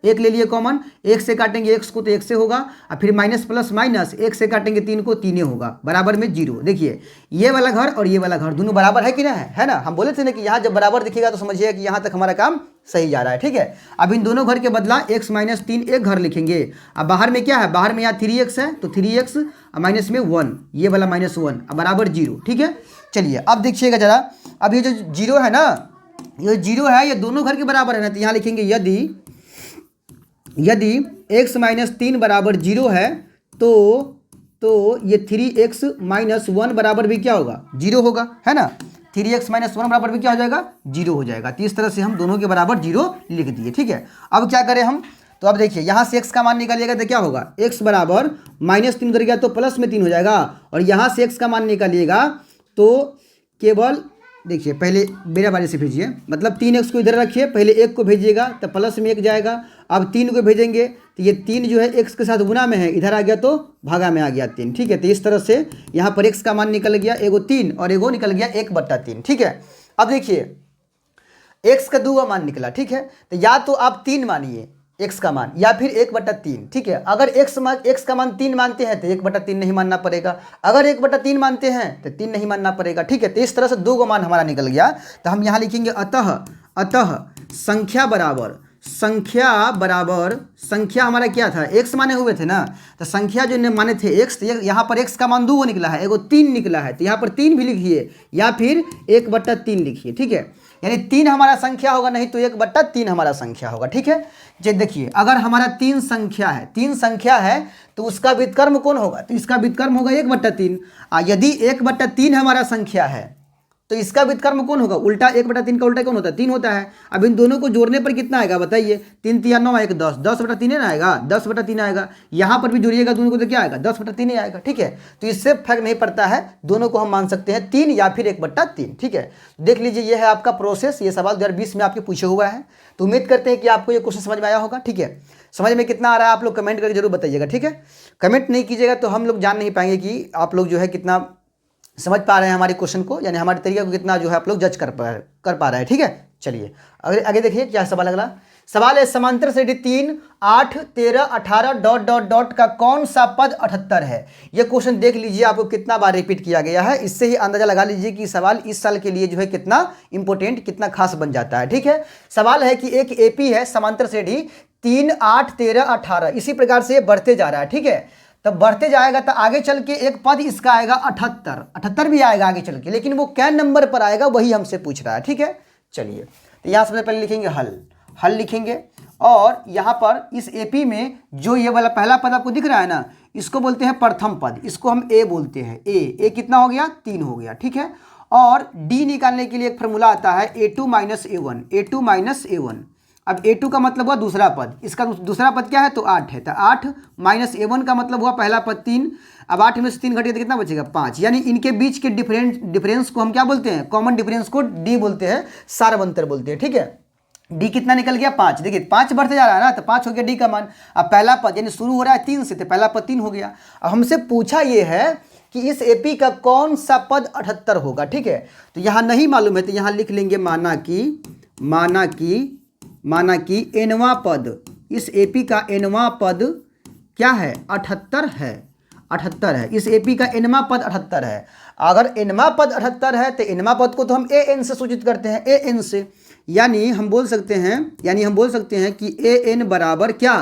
1 ले लिए कॉमन, 1 से काटेंगे x को तो 1 से होगा, और फिर माइनस प्लस माइनस, 1 से काटेंगे 3 को 3 होगा, बराबर में 0। देखिए ये वाला घर और ये वाला घर दोनों बराबर है कि ना, है ना, हम बोले थे ना कि यहाँ जब बराबर दिखेगा तो समझिए कि यहाँ तक हमारा काम सही जा रहा है। ठीक है, अब इन दोनों घर के बदला x - 3 एक घर लिखेंगे। अब बाहर में क्या है, बाहर में यहाँ 3x है तो 3x माइनस में 1, ये वाला -1 बराबर 0। ठीक है, चलिए अब देखिएगा जरा, अब ये जो 0 है ना, ये 0 है, ये दोनों घर के बराबर है ना, तो यहाँ लिखेंगे यदि x - 3 बराबर 0 है तो ये 3x - 1 बराबर भी क्या होगा, 0 होगा, है ना, 3x - 1 बराबर भी क्या हो जाएगा, 0 हो जाएगा। तो इस तरह से हम दोनों के बराबर 0 लिख दिए। ठीक है, अब क्या करें हम, तो अब देखिए यहाँ से x का मान निकालिएगा तो क्या होगा, x बराबर -3 उधर गया तो प्लस में 3 हो जाएगा, और यहाँ से x का मान निकालिएगा तो केवल देखिए पहले मेरा बारी से भेजिए, मतलब 3x को इधर रखिए, पहले 1 को भेजिएगा तो प्लस में 1 जाएगा, अब 3 को भेजेंगे तो ये 3 जो है x के साथ गुना में है, इधर आ गया तो भागा में आ गया 3। ठीक है, तो इस तरह से यहाँ पर x का मान निकल गया, एगो 3 और एगो निकल गया 1/3। ठीक है, अब देखिए x का 2 मान निकला। ठीक है, तो या तो आप 3 मानिए x का मान, या फिर 1/3। ठीक है, अगर x का मान 3 मानते हैं तो 1/3 नहीं मानना पड़ेगा, अगर 1/3 मानते हैं तो 3 नहीं मानना पड़ेगा। ठीक है, तो इस तरह से 2 मान हमारा निकल गया। तो हम यहाँ लिखेंगे अतः संख्या बराबर संख्या बराबर, संख्या हमारा क्या था, x माने हुए थे ना, तो संख्या जो माने थे x, तो यहाँ पर x का मान 2 निकला है, एगो 3 निकला है, तो यहाँ पर 3 भी लिखिए या फिर 1/3 लिखिए, ठीक है। यानी 3 हमारा संख्या होगा, नहीं तो 1/3 हमारा संख्या होगा, ठीक है। जे देखिए अगर हमारा 3 संख्या है, 3 संख्या है तो उसका व्युत्क्रम कौन होगा, तो इसका व्युत्क्रम होगा 1/3। यदि 1/3 हमारा संख्या है तो इसका व्युत्क्रम कौन होगा, उल्टा 1/3 का उल्टा कौन होता है, 3 होता है। अब इन दोनों को जोड़ने पर कितना आएगा बताइए, 3 3 9 1 10, 10/3 ना आएगा, 10/3 आएगा। यहाँ पर भी जोड़िएगा दोनों को तो क्या आएगा, 10/3 आएगा, ठीक है। तो इससे फर्क नहीं पड़ता है, दोनों को हम मान सकते हैं 3 या फिर 1/3, ठीक है। देख लीजिए ये है आपका प्रोसेस, ये सवाल 2020 में आपके पूछे हुआ है। तो उम्मीद करते हैं कि आपको ये क्वेश्चन समझ में आया होगा, ठीक है। समझ में कितना आ रहा है आप लोग कमेंट करके जरूर बताइएगा, ठीक है। कमेंट नहीं कीजिएगा तो हम लोग जान नहीं पाएंगे कि आप लोग जो है कितना समझ पा रहे हैं हमारे क्वेश्चन को, यानी हमारे तरीके को कितना जो है आप लोग जज कर पा रहे हैं, ठीक है। चलिए आगे देखिए क्या सवाल, अगला सवाल है, समांतर श्रेणी 3 8 13 18 डॉट डॉट डॉट का कौन सा पद 78 है। ये क्वेश्चन देख लीजिए आपको कितना बार रिपीट किया गया है, इससे ही अंदाजा लगा लीजिए कि सवाल इस साल के लिए जो है कितना इंपॉर्टेंट, कितना खास बन जाता है, ठीक है। सवाल है कि एक एपी है समांतर श्रेणी 3 8 13 18, इसी प्रकार से बढ़ते जा रहा है, ठीक है। तब बढ़ते जाएगा तो आगे चल के एक पद इसका आएगा 78 भी आएगा आगे चल के, लेकिन वो क्या नंबर पर आएगा वही हमसे पूछ रहा है, ठीक है। चलिए तो यहाँ सबसे पहले लिखेंगे हल लिखेंगे, और यहाँ पर इस एपी में जो ये वाला पहला पद आपको दिख रहा है ना, इसको बोलते हैं प्रथम पद, इसको हम ए बोलते हैं। ए कितना हो गया, 3 हो गया, ठीक है। और डी निकालने के लिए एक फॉर्मूला आता है A2 - A1। अब A2 का मतलब हुआ दूसरा पद, इसका दूसरा पद क्या है तो 8 है, तो 8 - A1 का मतलब हुआ पहला पद 3। अब 8 में से 3 घटेगा तो कितना बचेगा 5, यानी इनके बीच के डिफरेंस को हम क्या बोलते हैं, कॉमन डिफरेंस को डी बोलते हैं, सारवंतर बोलते हैं, ठीक है। डी कितना निकल गया 5, देखिए 5 बढ़ते जा रहा है ना, तो 5 हो गया डी का मान। अब पहला पद यानी शुरू हो रहा है 3 से, तो पहला पद 3 हो गया। अब हमसे पूछा ये है कि इस एपी का कौन सा पद 78 होगा, ठीक है। तो यहाँ नहीं मालूम है तो यहाँ लिख लेंगे माना कि एनवा पद, इस एपी का एनवा पद क्या है 78 है। इस एपी का एनवा पद 78 है। अगर एनवा पद 78 है तो एनवा पद को तो हम ए एन से सूचित करते हैं, ए एन से, यानी हम बोल सकते हैं कि ए एन बराबर क्या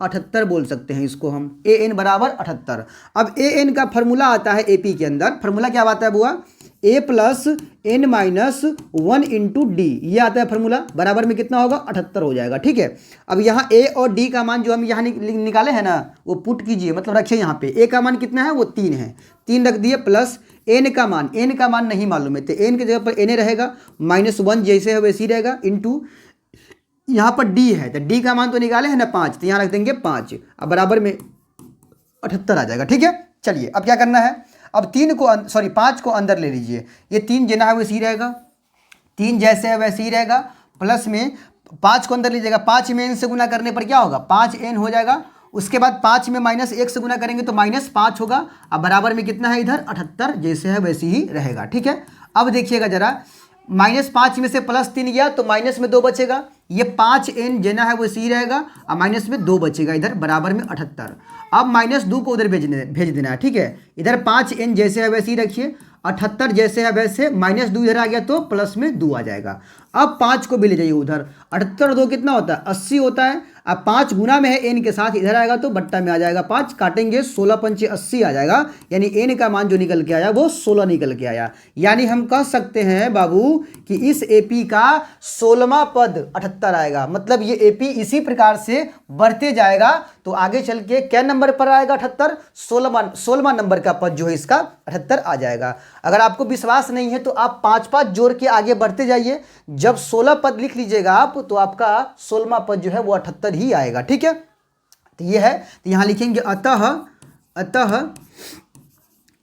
78 बोल सकते हैं इसको हम, ए एन बराबर 78। अब ए एन का फॉर्मूला आता है एपी के अंदर, फॉर्मूला क्या आता है बुआ, a + n - 1 × d, ये आता है फॉर्मूला, बराबर में कितना होगा 78 हो जाएगा, ठीक है। अब यहाँ a और d का मान जो हम यहाँ निकाले हैं ना, वो पुट कीजिए, मतलब रखिए यहाँ पे a का मान कितना है वो 3 है, 3 रख दिए, प्लस n का मान नहीं मालूम है तो n की जगह पर n रहेगा, -1 जैसे है वैसे ही रहेगा, इंटू यहाँ पर d है तो d का मान तो निकाले है ना 5, तो यहाँ रख देंगे 5, अब बराबर में 78 आ जाएगा, ठीक है। चलिए अब क्या करना है, अब 5 को अंदर ले लीजिए, ये 3 जना है वैसे ही रहेगा, 3 जैसे है वैसे ही रहेगा, प्लस में 5 को अंदर लीजिएगा, 5 में n से गुना करने पर क्या होगा 5n हो जाएगा। उसके बाद 5 में -1 से गुना करेंगे तो -5 होगा। अब बराबर में कितना है इधर 78, जैसे है वैसे ही रहेगा, ठीक है। अब देखिएगा जरा, -5 में से +3 गया तो माइनस में 2 बचेगा, ये 5n जना है वो सी रहेगा, और माइनस में 2 बचेगा इधर, बराबर में 78। अब -2 को उधर भेज देना है, ठीक है। इधर 5n जैसे है वैसे ही रखिए, 78 जैसे है वैसे, -2 इधर आ गया तो प्लस में 2 आ जाएगा। अब 5 को भी ले जाइए उधर, 78 और 2 कितना होता है 80 होता है। अब 5 गुना में है n के साथ, इधर आएगा तो बट्टा में आ जाएगा 5, काटेंगे 16 पंचे 80 आ जाएगा, यानी n का मान जो निकल के आया वो 16 निकल के आया। यानी हम कह सकते हैं बाबू कि इस एपी का 16वां पद 78 आएगा, मतलब ये एपी इसी प्रकार से बढ़ते जाएगा तो आगे चल के क्या नंबर पर आएगा 78, 16वां नंबर का पद जो है इसका 78 आ जाएगा। अगर आपको विश्वास नहीं है तो आप 5-5 जोड़ के आगे बढ़ते जाइए, जब 16 पद लिख लीजिएगा आप तो आपका 16वां पद जो है वो 78 ही आएगा, ठीक है। तो ये है, तो यहां लिखेंगे अतः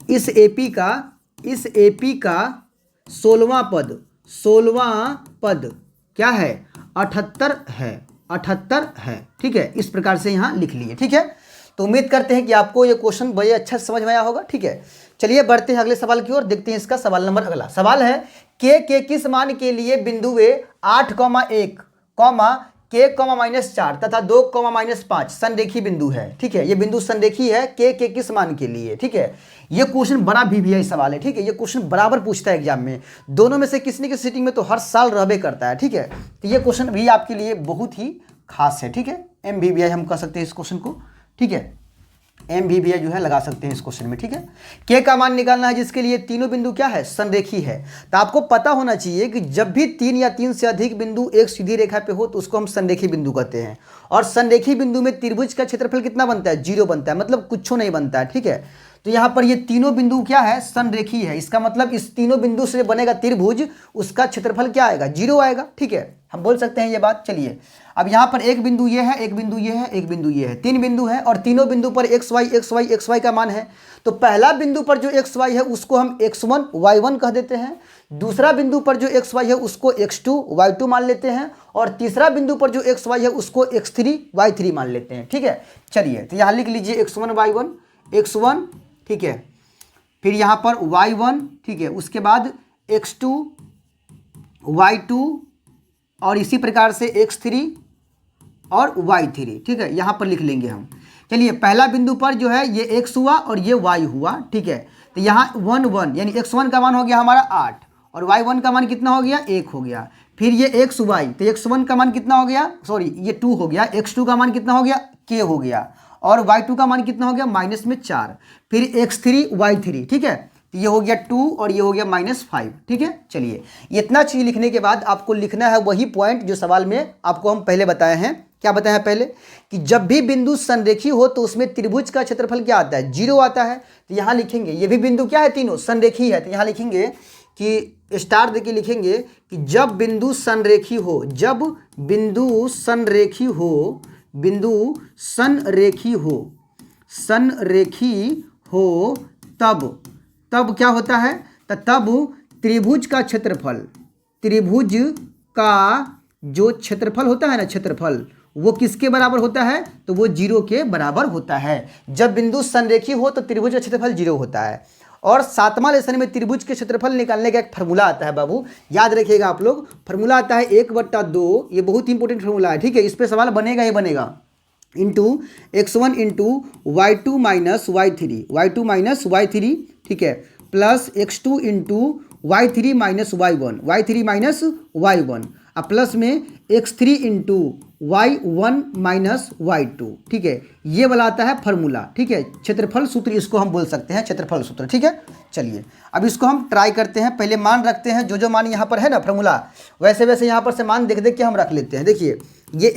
इस एपी का 16वां पद क्या है 78 है, ठीक है। इस प्रकार से यहां लिख लिए, ठीक है। तो उम्मीद करते हैं कि आपको ये क्वेश्चन बड़े अच्छा समझ में आया होगा, ठीक है। चलिए बढ़ते हैं अगले सवाल की ओर, देखते हैं इसका सवाल नंबर। अगला सवाल है के किस मान के लिए बिंदु ए 8,1, k, -4 तथा 2, -5 संरेखी बिंदु है, ठीक है। ये बिंदु संरेखी है के किस मान के लिए, ठीक है। ये क्वेश्चन बड़ा VVI सवाल है, ठीक है। ये क्वेश्चन बराबर पूछता है एग्जाम में, दोनों में से किसी न किसी सीटिंग में तो हर साल रहबे करता है, ठीक है। तो ये क्वेश्चन भी आपके लिए बहुत ही खास है, ठीक है। MVBI हम कह सकते हैं इस क्वेश्चन को, ठीक है। MVBI जो है लगा सकते हैं इस क्वेश्चन में, ठीक है। के का मान निकालना है जिसके लिए तीनों बिंदु क्या है, संरेखी है। तो आपको पता होना चाहिए कि जब भी 3 या 3 से अधिक बिंदु एक सीधी रेखा पे हो तो उसको हम संरेखी बिंदु कहते हैं। और संरेखी बिंदु में त्रिभुज का क्षेत्रफल कितना बनता है, 0 बनता है, मतलब कुछ नहीं बनता है, ठीक है। तो यहाँ पर ये तीनों बिंदु क्या है, संरेखी है। इसका मतलब इस तीनों बिंदु से बनेगा त्रिभुज, उसका क्षेत्रफल क्या आएगा, 0 आएगा, ठीक है। हम बोल सकते हैं ये बात। चलिए अब यहाँ पर एक बिंदु ये है, एक बिंदु ये है, एक बिंदु ये है, 3 बिंदु है और तीनों बिंदु पर xy का मान है। तो पहला बिंदु पर जो xy है उसको हम x1 y1 कह देते हैं। दूसरा बिंदु पर जो xy है उसको x2 y2 मान लेते हैं और तीसरा बिंदु पर जो xy है उसको x3 y3 मान लेते हैं, ठीक है। चलिए तो यहाँ लिख लीजिए x1 y1 x1, ठीक है, फिर यहाँ पर y1, ठीक है, उसके बाद x2 y2 और इसी प्रकार से x3 और y3, ठीक है, यहाँ पर लिख लेंगे हम। चलिए पहला बिंदु पर जो है ये x हुआ और ये y हुआ, ठीक है। तो यहाँ 1 1 यानी x1 का मान हो गया हमारा 8 और y1 का मान कितना हो गया, 1 हो गया। फिर ये xy, तो x1 का मान कितना हो गया, सॉरी ये 2 हो गया, x2 का मान कितना हो गया, k हो गया और y2 का मान कितना हो गया, -4। फिर x3 y3, ठीक है, तो ये हो गया 2 और ये हो गया -5, ठीक है। चलिए इतना चीज़ लिखने के बाद आपको लिखना है वही पॉइंट जो सवाल में आपको हम पहले बताए हैं। क्या बताया है पहले कि जब भी बिंदु संरेखी हो तो उसमें त्रिभुज का क्षेत्रफल क्या आता है, 0 आता है। तो यहाँ लिखेंगे ये भी बिंदु क्या है, तीनों संरेखी है। तो यहाँ लिखेंगे कि स्टार देके लिखेंगे कि जब बिंदु संरेखी हो, जब बिंदु संरेखी हो, बिंदु संरेखी हो, संरेखी हो तब क्या होता है, तब त्रिभुज का क्षेत्रफल, त्रिभुज का जो क्षेत्रफल होता है ना, क्षेत्रफल वो किसके बराबर होता है, तो वो 0 के बराबर होता है। जब बिंदु संरेखी हो तो त्रिभुज का क्षेत्रफल 0 होता है। और 7वां लेसन में त्रिभुज के क्षेत्रफल निकालने का एक फार्मूला आता है बाबू, याद रखिएगा आप लोग। फार्मूला आता है 1/2, ये बहुत इंपॉर्टेंट फार्मूला है, ठीक है। इस पर सवाल बनेगा ही बनेगा। Into x1 into y2 minus y3, ठीक है, plus x2 into y3 minus y1 अब प्लस में x3 into y1 minus y2, ठीक है। ये वाला आता है फार्मूला, ठीक है, क्षेत्रफल सूत्र इसको हम बोल सकते हैं, क्षेत्रफल सूत्र, ठीक है। चलिए अब इसको हम ट्राई करते हैं। पहले मान रखते हैं, जो मान यहाँ पर है ना फार्मूला, वैसे वैसे यहाँ पर से मान देख के हम रख लेते हैं। देखिए ये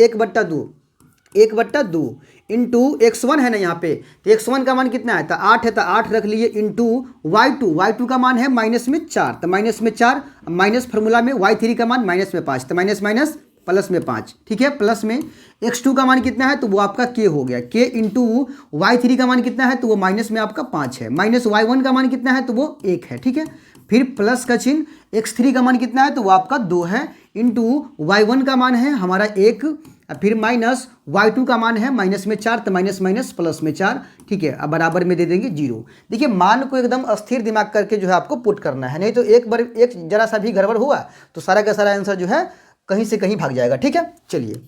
1/2 इंटू x1 है ना यहाँ पे, तो x1 का मान कितना है, तो 8 है, तो 8 रख लिए इंटू y2 का मान है -4, तो -4 माइनस फार्मूला में y3 का मान -5, तो माइनस प्लस में 5, ठीक है। प्लस में x2 का मान कितना है, तो वो आपका k हो गया, k इंटू y3 का मान कितना है, तो वो माइनस में आपका 5 है, माइनस y1 का मान कितना है, तो वो 1 है, ठीक है। फिर प्लस का चिन्ह, x3 का मान कितना है, तो वो आपका 2 है, इंटू y1 का मान है हमारा 1, फिर माइनस y2 का मान है -4, तो माइनस प्लस में 4, ठीक है। अब बराबर में दे देंगे 0। देखिए मान को एकदम अस्थिर दिमाग करके जो है आपको पुट करना है, नहीं तो एक जरा सा भी गड़बड़ हुआ तो सारा का सारा आंसर जो है कहीं से कहीं भाग जाएगा, ठीक है। चलिए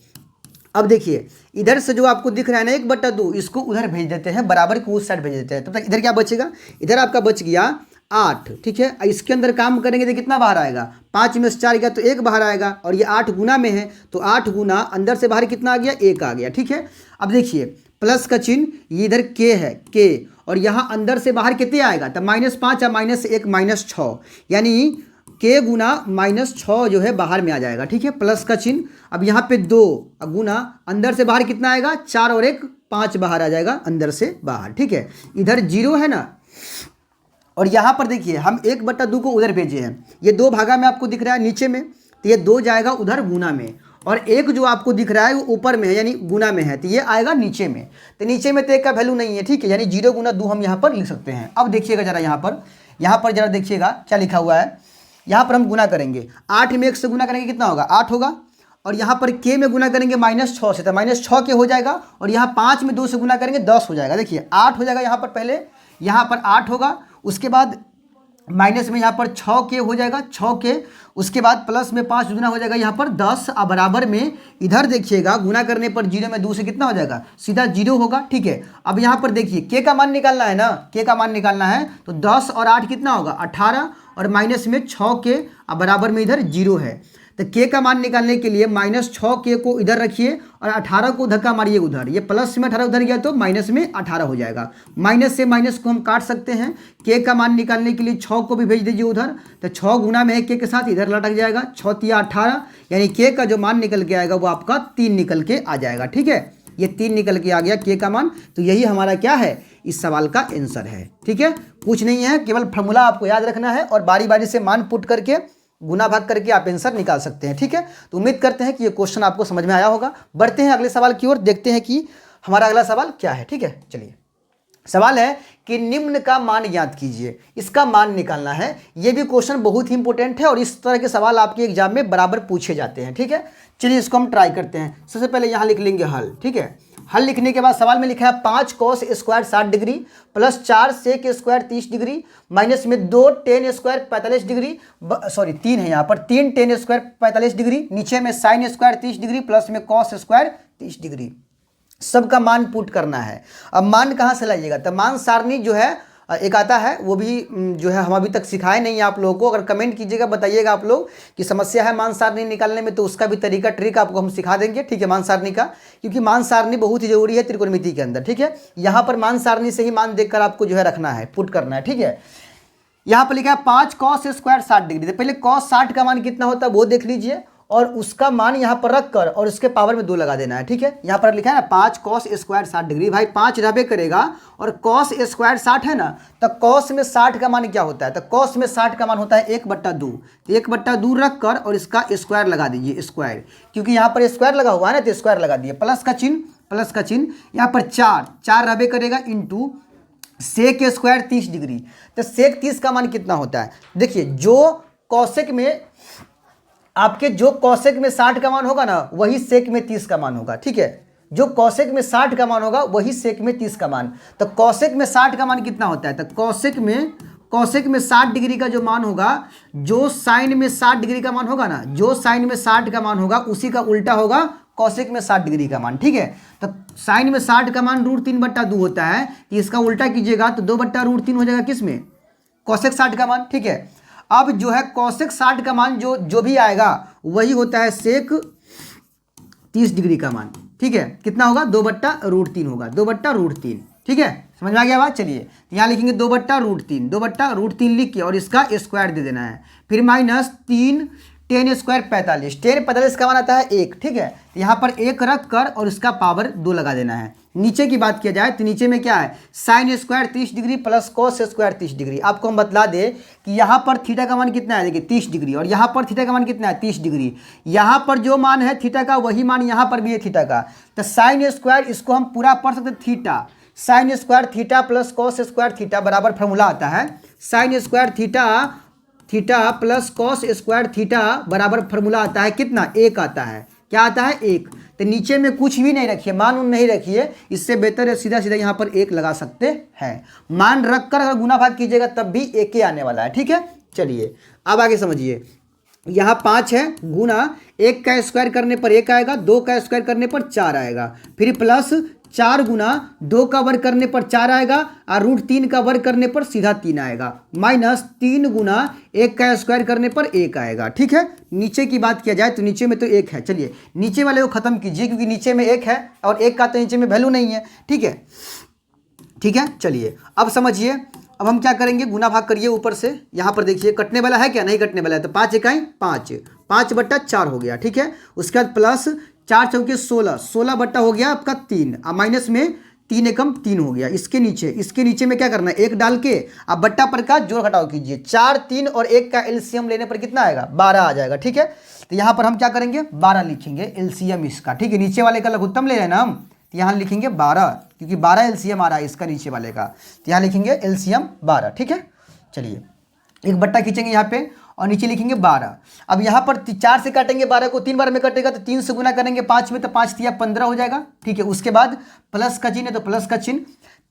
अब देखिए इधर से जो आपको दिख रहा है ना 1/2, इसको उधर भेज देते हैं, बराबर को उस साइड भेज देते हैं। तब तक इधर क्या बचेगा, इधर आपका बच गया 8, ठीक है। इसके अंदर काम करेंगे तो कितना बाहर आएगा, 5 में से 4 गया तो 1 बाहर आएगा, और ये 8 गुना में है तो 8 गुना अंदर से बाहर कितना आ गया, 1 आ गया, ठीक है। अब देखिए प्लस का चिन्ह, ये इधर k है, k, और यहाँ अंदर से बाहर कितने आएगा, तो -5 या -1 -6, यानी k गुना -6 जो है बाहर में आ जाएगा, ठीक है। प्लस का चिन्ह, अब यहाँ पे 2 गुना अंदर से बाहर कितना आएगा, 4 और 1 5 बाहर आ जाएगा अंदर से बाहर, ठीक है। इधर 0 है ना, और यहाँ पर देखिए हम 1/2 को उधर भेजे हैं, ये 2 भागा में आपको दिख रहा है नीचे में, तो ये 2 जाएगा उधर गुना में, और 1 जो आपको दिख रहा है वो ऊपर में है यानी गुना में है, तो ये आएगा नीचे में। तो नीचे में तो 1 का वैल्यू नहीं है, ठीक है, यानी 0 गुना 2 हम यहाँ पर लिख सकते हैं। अब देखिएगा जरा यहाँ पर जरा देखिएगा क्या लिखा हुआ है। यहाँ पर हम गुना करेंगे, 8 में 1 से गुना करेंगे कितना होगा, 8 होगा, और यहाँ पर k में गुना करेंगे -6 से, तो -6 के हो जाएगा, और यहाँ 5 में 2 से गुना करेंगे 10 हो जाएगा। देखिए 8 हो जाएगा यहाँ पर, पहले यहाँ पर 8 होगा, उसके बाद माइनस में यहाँ पर 6k हो जाएगा, 6k, उसके बाद प्लस में 5 गुना हो जाएगा यहाँ पर 10, अब बराबर में इधर देखिएगा गुना करने पर 0 में 2 से कितना हो जाएगा, सीधा 0 होगा, ठीक है। अब यहाँ पर देखिए k का मान निकालना है ना, k का मान निकालना है, तो 10 और 8 कितना होगा, 18, और माइनस में 6k, अब बराबर में इधर 0 है। तो k का मान निकालने के लिए -6k को इधर रखिए और 18 को धक्का मारिए उधर, ये प्लस में 18 उधर गया तो माइनस में 18 हो जाएगा। माइनस से माइनस को हम काट सकते हैं। के का मान निकालने के लिए 6 को भी भेज दीजिए उधर, तो 6 गुना में है के साथ, इधर लटक जाएगा, 6 तिया 18, यानी के का जो मान निकल के आएगा वो आपका 3 निकल के आ जाएगा। ठीक है, ये 3 निकल के आ गया के का मान। तो यही हमारा क्या है, इस सवाल का आंसर है। ठीक है, कुछ नहीं है, केवल फॉर्मूला आपको याद रखना है और बारी बारी से मान पुट करके गुना भाग करके आप आंसर निकाल सकते हैं। ठीक है, तो उम्मीद करते हैं कि ये क्वेश्चन आपको समझ में आया होगा। बढ़ते हैं अगले सवाल की ओर, देखते हैं कि हमारा अगला सवाल क्या है। ठीक है, चलिए, सवाल है कि निम्न का मान ज्ञात कीजिए, इसका मान निकालना है। ये भी क्वेश्चन बहुत ही इंपॉर्टेंट है और इस तरह के सवाल आपके एग्जाम में बराबर पूछे जाते हैं। ठीक है, चलिए इसको हम ट्राई करते हैं। सबसे पहले यहाँ लिख लेंगे हल। ठीक है, हल लिखने के बाद सवाल में लिखा है 5 cos square 60 degree plus 4 sec square 30 degree minus में 2 tan स्क्वायर 45 डिग्री, सॉरी 3 है यहाँ पर, 3 tan स्क्वायर 45 डिग्री, नीचे में साइन स्क्वायर 30 डिग्री प्लस में कॉस स्क्वायर 30 डिग्री। सबका मान पुट करना है। अब मान कहाँ से लाइएगा, तो मान सारणी जो है एक आता है, वो भी जो है हम अभी तक सिखाए नहीं है आप लोगों को। अगर कमेंट कीजिएगा, बताइएगा आप लोग कि समस्या है मान सारणी निकालने में, तो उसका भी तरीका ट्रिक आपको हम सिखा देंगे। ठीक है, मान सारणी का, क्योंकि मान सारणी बहुत ही जरूरी है त्रिकोणमिति के अंदर। ठीक है, यहाँ पर मान सारणी से ही मान देखकर आपको जो है रखना है, पुट करना है। ठीक है, यहाँ पर लिखा है 5 cos स्क्वायर 60 डिग्री, तो पहले cos 60 का मान कितना होता है वो देख लीजिए और उसका मान यहाँ पर रख कर और उसके पावर में 2 लगा देना है। ठीक है, यहाँ पर लिखा है ना 5 cos स्क्वायर 60 डिग्री, भाई 5 रहबे करेगा और cos स्क्वायर 60 है ना, तो cos में 60 का मान क्या होता है, तो cos में 60 का मान होता है 1/2, तो 1/2 रख कर और इसका स्क्वायर लगा दीजिए, स्क्वायर, क्योंकि यहाँ पर स्क्वायर लगा हुआ है ना, तो स्क्वायर लगा दिए, प्लस का चिन्ह, यहाँ पर 4 रहबे करेगा इंटू सेक स्क्वायर 30 डिग्री, तो सेक 30 का मान कितना होता है, देखिए जो कौशिक में आपके जो कौशिक में 60 का मान होगा ना, वही सेक में 30 का मान होगा। ठीक है, जो कौशिक में 60 का मान होगा वही सेक में 30 का मान, तो कौशिक में 60 का मान कितना होता है, तो कौशिक में 60 डिग्री का जो मान होगा, जो साइन में 60 डिग्री का मान होगा ना, जो साइन में 60 का मान होगा उसी का उल्टा होगा कौशिक में 60 डिग्री का मान। ठीक है, तो साइन में 60 का मान √3/2 होता है, तो इसका उल्टा कीजिएगा तो 2/√3 हो जाएगा, किस में, कौशिक 60 का मान। ठीक है, अब जो है कौशिक 60 का मान जो भी आएगा वही होता है सेक 30 डिग्री का मान। ठीक है, कितना होगा, 2/√3 होगा, 2/√3। ठीक है, समझ में आ गया बात। चलिए यहाँ लिखेंगे 2/√3 लिख के और इसका स्क्वायर दे देना है, फिर माइनस 3 tan स्क्वायर 45, tan 45 का मान आता है 1। ठीक है, तो यहाँ पर 1 रख कर और इसका पावर 2 लगा देना है। नीचे की बात किया जाए तो नीचे में क्या है, sine square 30 degree plus cos square 30 degree. आपको हम बतला दें कि यहाँ पर थीटा का मान कितना है, देखिए 30 डिग्री, और यहाँ पर थीटा का मान कितना है 30 डिग्री। यहाँ पर जो मान है थीटा का वही मान यहाँ पर भी है थीटा का, तो साइन स्क्वायर इसको हम पूरा पढ़ सकते हैं theta, sine square theta plus cos square theta बराबर फॉर्मूला आता है, sine square theta plus cos square theta बराबर फॉर्मूला आता है कितना, 1 आता है। क्या आता है, 1। तो नीचे में कुछ भी नहीं रखिए, मान उन नहीं रखिए, इससे बेहतर है सीधा सीधा यहाँ पर 1 लगा सकते हैं। मान रख कर अगर गुना भाग कीजिएगा तब भी 1 ही आने वाला है। ठीक है, चलिए अब आगे समझिए, यहाँ 5 है, गुना 1 का स्क्वायर करने पर 1 आएगा, 2 का स्क्वायर करने पर 4 आएगा, फिर प्लस 4 गुना 2 का वर्ग करने पर 4 आएगा और √3 का वर्ग करने पर सीधा 3 आएगा, माइनस 3 गुना 1 का स्क्वायर करने पर 1 आएगा। ठीक है, नीचे की बात किया जाए तो नीचे में तो 1 है, चलिए नीचे वाले को खत्म कीजिए क्योंकि नीचे में 1 है और 1 का तो नीचे में वैल्यू नहीं है। ठीक है, चलिए अब समझिए, अब हम क्या करेंगे, गुना भाग करिए ऊपर से, यहाँ पर देखिए कटने वाला है क्या, नहीं कटने वाला है, तो 5 इकाई 5/4 हो गया। ठीक है, उसके बाद प्लस 4 चौके 16 बट्टा हो गया आपका 3, अब माइनस में 3 एकम 3 हो गया। इसके नीचे में क्या करना है, 1 डाल के अब बट्टा पर का जोड़ घटाव कीजिए, 4, 3 और 1 का एलसीएम लेने पर कितना आएगा, 12 आ जाएगा। ठीक है, तो यहाँ पर हम क्या करेंगे, 12 लिखेंगे एलसीएम इसका। ठीक है, नीचे वाले का लघुत्तम ले रहे हैं ना हम, तो यहाँ लिखेंगे 12, क्योंकि 12 एलसीएम आ रहा है इसका नीचे वाले का, तो यहाँ लिखेंगे एलसीएम 12। ठीक है, चलिए एक बट्टा खींचेंगे यहाँ पे और नीचे लिखेंगे 12। अब यहाँ पर 4 से काटेंगे, 12 को 3 बार में कटेगा तो 3 से गुना करेंगे 5 में, तो 5 तिया 15 हो जाएगा। ठीक है, उसके बाद प्लस का चिन्ह है तो प्लस का चिन्ह,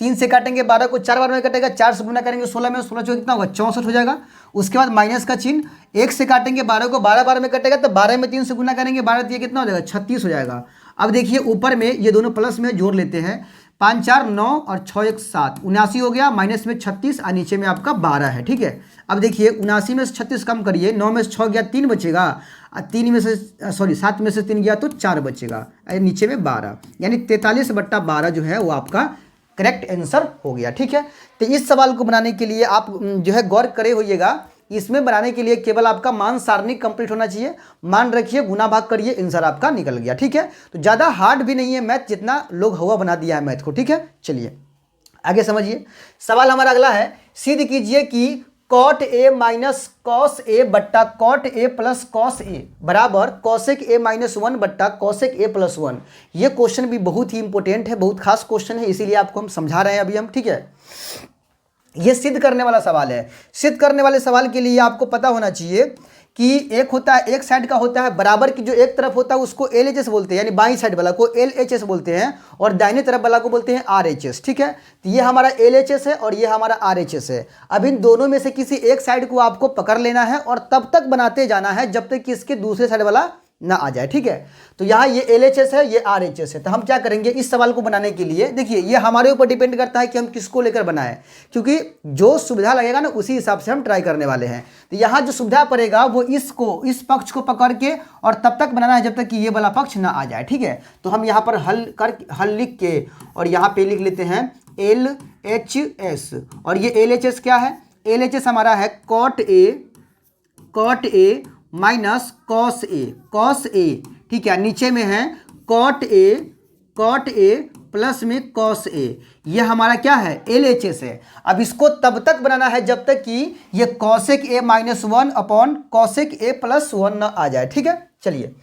3 से काटेंगे, 12 को 4 बार में कटेगा, 4 से गुना करेंगे 16 में, 16 कितना होगा 64 हो जाएगा। उसके बाद माइनस का चिन्ह, 1 से काटेंगे, 12 को 12 बार में कटेगा तो 12 में 3 से गुना करेंगे, 12 तिया कितना हो जाएगा 36 हो जाएगा। अब देखिए ऊपर में ये दोनों प्लस में जोड़ लेते हैं, 5 4 9 और 6 1 7, 79 हो गया, माइनस में 36 और नीचे में आपका 12 है। ठीक है, अब देखिए 79 में से 36 कम करिए, 9 में से 6 गया 3 बचेगा, 3 में से सॉरी 7 में से 3 गया तो 4 बचेगा, नीचे में 12, यानी 43/12 जो है वो आपका करेक्ट आंसर हो गया। ठीक है, तो इस सवाल को बनाने के लिए आप जो है गौर करे होइएगा, इसमें बनाने के लिए केवल आपका मान सारणी कंप्लीट होना चाहिए, मान रखिए, गुना भाग करिए, आंसर आपका निकल गया। ठीक है, तो ज़्यादा हार्ड भी नहीं है मैथ, जितना लोग हवा बना दिया है मैथ को। ठीक है, चलिए आगे समझिए। सवाल हमारा अगला है, सिद्ध कीजिए कि cot A minus cos A बट्टा cot A plus cos A बराबर कॉसेक ए -1 बट्टा कॉसेक ए +1। ये क्वेश्चन भी बहुत ही इंपॉर्टेंट है, बहुत खास क्वेश्चन है, इसीलिए आपको हम समझा रहे हैं अभी हम। ठीक है, ये सिद्ध करने वाला सवाल है। सिद्ध करने वाले सवाल के लिए आपको पता होना चाहिए कि एक होता है, एक साइड का होता है बराबर की जो एक तरफ होता है उसको LHS बोलते हैं, यानी बाईं साइड वाला को LHS बोलते हैं, और दाहिने तरफ वाला को बोलते हैं RHS। ठीक है, तो ये हमारा LHS है और ये हमारा RHS है। अब इन दोनों में से किसी एक साइड को आपको पकड़ लेना है और तब तक बनाते जाना है जब तक कि इसके दूसरे साइड वाला ना आ जाए। ठीक है, तो यहाँ ये LHS है, ये RHS है। तो हम क्या करेंगे इस सवाल को बनाने के लिए, देखिए ये हमारे ऊपर डिपेंड करता है कि हम किसको लेकर बनाएं, क्योंकि जो सुविधा लगेगा ना उसी हिसाब से हम ट्राई करने वाले हैं। तो यहाँ जो सुविधा पड़ेगा वो इसको, इस पक्ष को पकड़ के और तब तक बनाना है जब तक कि ये वाला पक्ष ना आ जाए। ठीक है, तो हम यहाँ पर हल लिख के और यहाँ पे लिख लेते हैं LHS, और ये LHS क्या है, LHS हमारा है cot A minus cos A. ठीक है, नीचे में है कॉट ए प्लस में कॉस ए, ये हमारा क्या है LHS है। अब इसको तब तक बनाना है जब तक कि ये कॉसेक ए -1 अपॉन कॉसेक ए +1 ना आ जाए। ठीक है, चलिए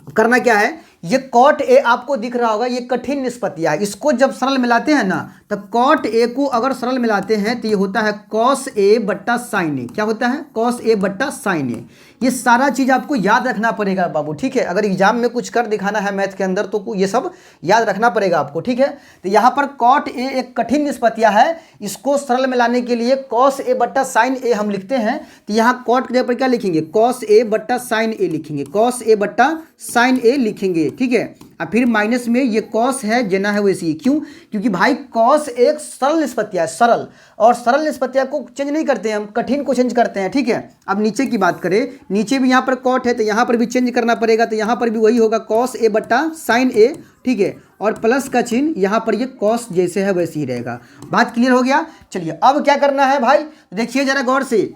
करना क्या है, ये कॉट ए आपको दिख रहा होगा, ये कठिन निष्पत्तियां है, इसको जब सरल मिलाते हैं ना, तो कॉट ए को अगर सरल मिलाते हैं तो ये होता है कॉस ए बट्टा साइन ए। क्या होता है, कॉस ए बट्टा साइन ए। ये सारा चीज आपको याद रखना पड़ेगा बाबू। ठीक है, अगर एग्जाम में कुछ कर दिखाना है मैथ के अंदर तो ये सब याद रखना पड़ेगा आपको। ठीक है, तो यहाँ पर कॉट ए एक कठिन निष्पत्तियां है, इसको सरल मिलाने के लिए कॉस ए बट्टा साइन ए हम लिखते हैं। तो यहाँ कॉट के जगह पर क्या लिखेंगे, कॉस ए बट्टा साइन ए लिखेंगे, कॉस ए बट्टा साइन ए लिखेंगे। ठीक है, अब फिर माइनस में ये कॉस है, जेना है वैसे ही। क्यों, क्योंकि भाई कॉस एक सरल निष्पत्तियां है, सरल, और सरल निष्पत्तियां को चेंज नहीं करते हैं हम, कठिन को चेंज करते हैं। ठीक है, अब नीचे की बात करें, नीचे भी यहाँ पर कॉट है तो यहाँ पर भी चेंज करना पड़ेगा, तो यहाँ पर भी वही होगा कॉस ए बट्टा साइन ए। ठीक है, और प्लस का चिन्ह यहाँ पर ये कॉस जैसे है वैसे ही रहेगा। बात क्लियर हो गया। चलिए अब क्या करना है भाई, देखिए जरा गौर से,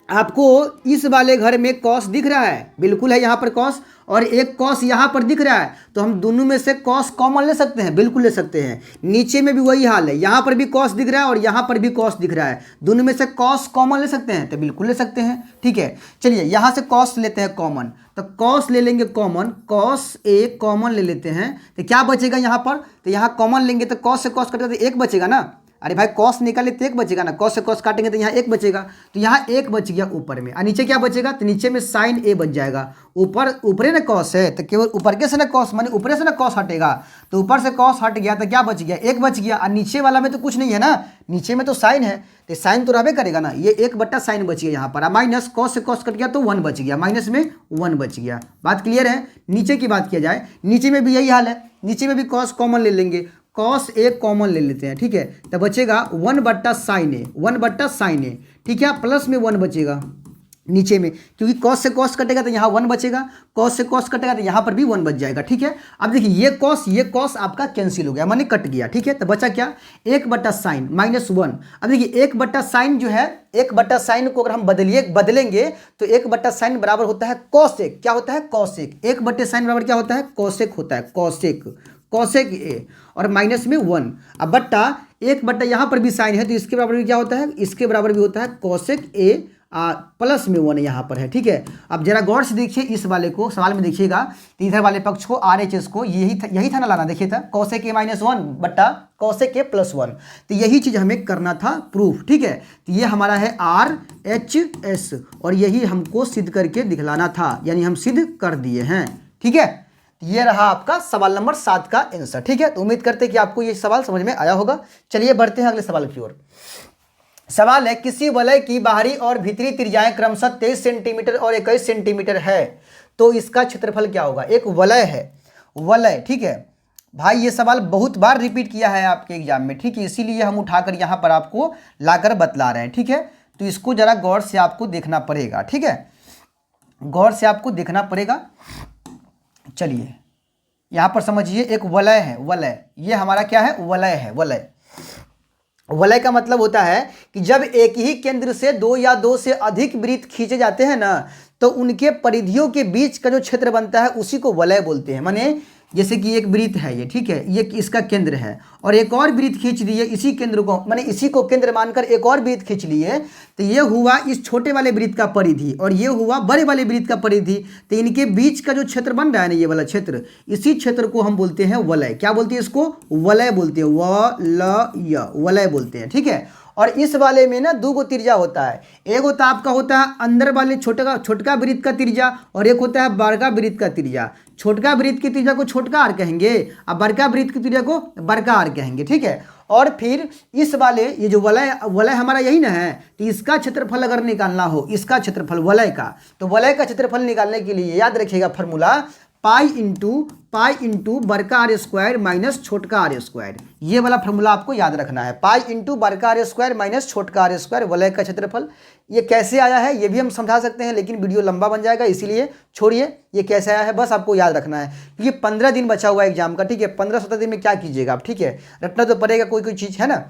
आपको इस वाले घर में कॉस दिख रहा है, बिल्कुल है यहाँ पर कॉस, और एक कॉस यहाँ पर दिख रहा है, तो हम दोनों में से कॉस कॉमन ले सकते हैं, बिल्कुल ले सकते हैं। नीचे में भी वही हाल है, यहाँ पर भी कॉस दिख रहा है और यहाँ पर भी कॉस दिख रहा है, दोनों में से कॉस कॉमन ले सकते हैं, तो बिल्कुल ले सकते हैं। ठीक है, चलिए यहाँ से कॉस लेते हैं कॉमन, तो कॉस ले लेंगे कॉमन, कॉस ए कॉमन ले लेते हैं, तो क्या बचेगा यहाँ पर, तो यहाँ कॉमन लेंगे तो कॉस से कॉस कटेगा तो एक बचेगा ना, अरे भाई कॉस निकाले तो एक बचेगा ना, कॉस से कॉस काटेंगे तो यहाँ एक बचेगा, तो यहाँ एक बच गया ऊपर में, और नीचे क्या बचेगा, तो नीचे में साइन ए बच जाएगा। ऊपर ना कॉस है तो केवल ऊपर के से ना कॉस, माने ऊपर से ना कॉस हटेगा, तो ऊपर से कॉस हट गया तो क्या बच गया, एक बच गया, और नीचे वाला में तो कुछ नहीं है ना, नीचे में तो साइन है, तो साइन तो रहबे करेगा ना, ये 1/साइन बच गया यहाँ पर, माइनस कॉस से कॉस कट गया तो 1 बच गया, माइनस में 1 बच गया। बात क्लियर है। नीचे की बात किया जाए, नीचे में भी यही हाल है, नीचे में भी कॉस कॉमन ले लेंगे, कॉस ए कॉमन ले लेते हैं। ठीक है, तो बचेगा 1/साइन ए, 1/साइन ए। ठीक है, प्लस में 1 बचेगा नीचे में, क्योंकि कॉस से कॉस कटेगा तो यहाँ 1 बचेगा, कॉस से कॉस कटेगा तो यहाँ पर भी 1 बच जाएगा। ठीक है, अब देखिए ये कॉस आपका कैंसिल हो गया, माने कट गया। ठीक है, तो बचा क्या, 1/साइन -1। अब देखिए 1/साइन जो है, 1/साइन को अगर हम बदलेंगे तो 1/साइन बराबर होता है कॉसेक। क्या होता है, कॉसेक। 1/साइन बराबर क्या होता है, कॉसेक होता है, कॉसेक ए, और माइनस में 1। अब बट्टा 1/ यहाँ पर भी साइन है तो इसके बराबर भी क्या होता है, इसके बराबर भी होता है कॉसेक ए, प्लस में 1 यहाँ पर है। ठीक है, अब जरा गौर से देखिए इस वाले को, सवाल में देखिएगा तो इधर वाले पक्ष को RHS को यही था ना लाना, देखिए था कॉसेक ए -1 बट्टा कॉसेक ए +1, तो यही चीज़ हमें करना था प्रूफ। ठीक है, तो ये हमारा है RHS, और यही हमको सिद्ध करके दिखलाना था, यानी हम सिद्ध कर दिए हैं। ठीक है, ये रहा आपका सवाल नंबर 7 का आंसर। ठीक है, तो उम्मीद करते हैं कि आपको ये सवाल समझ में आया होगा। चलिए बढ़ते हैं अगले सवाल की ओर। सवाल है, किसी वलय की बाहरी और भीतरी त्रिज्याएं क्रमशः 23 सेंटीमीटर और 21 सेंटीमीटर है, तो इसका क्षेत्रफल क्या होगा। एक वलय है, वलय। ठीक है भाई, ये सवाल बहुत बार रिपीट किया है आपके एग्जाम में। ठीक है, इसीलिए हम उठाकर यहाँ पर आपको लाकर बतला रहे हैं। ठीक है, तो इसको जरा गौर से आपको देखना पड़ेगा। ठीक है, गौर से आपको देखना पड़ेगा। चलिए यहाँ पर समझिए, एक वलय है, वलय, ये हमारा क्या है, वलय है। वलय, वलय का मतलब होता है कि जब एक ही केंद्र से दो या दो से अधिक वृत्त खींचे जाते हैं ना, तो उनके परिधियों के बीच का जो क्षेत्र बनता है उसी को वलय बोलते हैं। माने जैसे कि एक वृत्त है ये, ठीक है, ये इसका केंद्र है, और एक और वृत्त खींच दिए इसी केंद्र को, माने इसी को केंद्र मानकर एक और वृत्त खींच लिए, तो ये हुआ इस छोटे वाले वृत्त का परिधि और ये हुआ बड़े वाले वृत्त का परिधि। तो इनके बीच का जो क्षेत्र बन रहा है ना, ये वाला क्षेत्र, इसी क्षेत्र को हम बोलते हैं वलय। क्या बोलते हैं इसको, वलय बोलते हैं, वलय, वलय बोलते हैं, ठीक है। और इस वाले में ना दो गो तिर्जा होता है, एक होता है आपका होता है अंदर वाले छोटका वृत्त का तिर्जा, और एक होता है बड़का वृत्त का तिर्जा। छोटका वृत्त की तिर्जा को छोटका आर कहेंगे और बड़का वृत्त की तिर्जा को बड़का आर कहेंगे, ठीक है। और फिर इस वाले ये जो वलय, वलय हमारा यही ना है, तो इसका क्षेत्रफल अगर निकालना हो, इसका क्षेत्रफल वलय का, तो वलय का क्षेत्रफल निकालने के लिए याद रखिएगा फॉर्मूला, पाई इंटू बड़का आर स्क्वायर माइनस छोटका आर स्क्वायर। ये वाला फॉर्मूला आपको याद रखना है, पाई इंटू बड़का आर स्क्वायर माइनस छोटका आर स्क्वायर, वलय का क्षेत्रफल। ये कैसे आया है ये भी हम समझा सकते हैं, लेकिन वीडियो लंबा बन जाएगा, इसीलिए छोड़िए। ये कैसे आया है बस आपको याद रखना है, क्योंकि 15 दिन बचा हुआ है एग्जाम का, ठीक है। 15-17 दिन में क्या कीजिएगा आप, ठीक है, रटना तो पड़ेगा कोई कोई चीज़, है ना।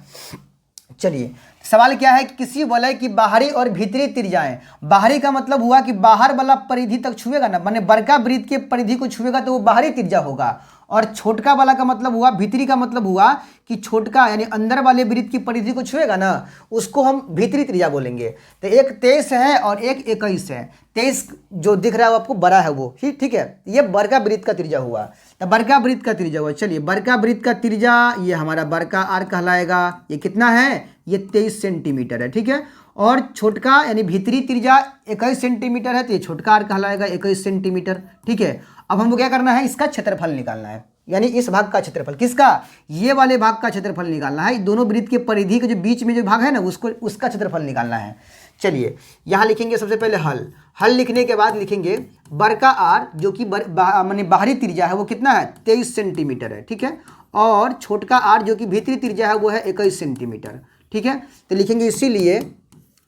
चलिए सवाल क्या है कि किसी वलय की बाहरी और भीतरी त्रिज्याएं, बाहरी का मतलब हुआ कि बाहर वाला परिधि तक छुएगा ना, माने बड़का वृत्त के परिधि को छुएगा तो वो बाहरी त्रिज्या होगा, और छोटका वाला का मतलब हुआ, भीतरी का मतलब हुआ कि छोटका यानी अंदर वाले वृत्त की परिधि को छुएगा ना, उसको हम भीतरी त्रिज्या बोलेंगे। तो एक 23 है और एक 21 है। 23 जो दिख रहा है वो आपको बड़ा है वो, ठीक है, ये बड़का वृत्त का त्रिज्या हुआ, तो बड़का वृत्त का त्रिज्या हुआ। चलिए बड़का वृत्त का त्रिज्या ये हमारा बड़का आर कहलाएगा, ये कितना है, ये 23 सेंटीमीटर है, ठीक है। और छोटका यानी भीतरी त्रिज्या 21 सेंटीमीटर है, तो ये छोटका आर कहलाएगा 21 सेंटीमीटर, ठीक है। अब हमको क्या करना है, इसका क्षेत्रफल निकालना है, यानी इस भाग का क्षेत्रफल, किसका, ये वाले भाग का क्षेत्रफल निकालना है। दोनों वृत्त के परिधि के जो बीच में जो भाग है ना, उसका क्षेत्रफल निकालना है। चलिए यहाँ लिखेंगे सबसे पहले हल लिखने के बाद लिखेंगे बड़का आर जो कि माने बाहरी त्रिज्या है वो कितना है, 23 सेंटीमीटर है, ठीक है। और छोटका आर जो कि भीतरी त्रिज्या है वो है 21 सेंटीमीटर, ठीक है। तो लिखेंगे इसीलिए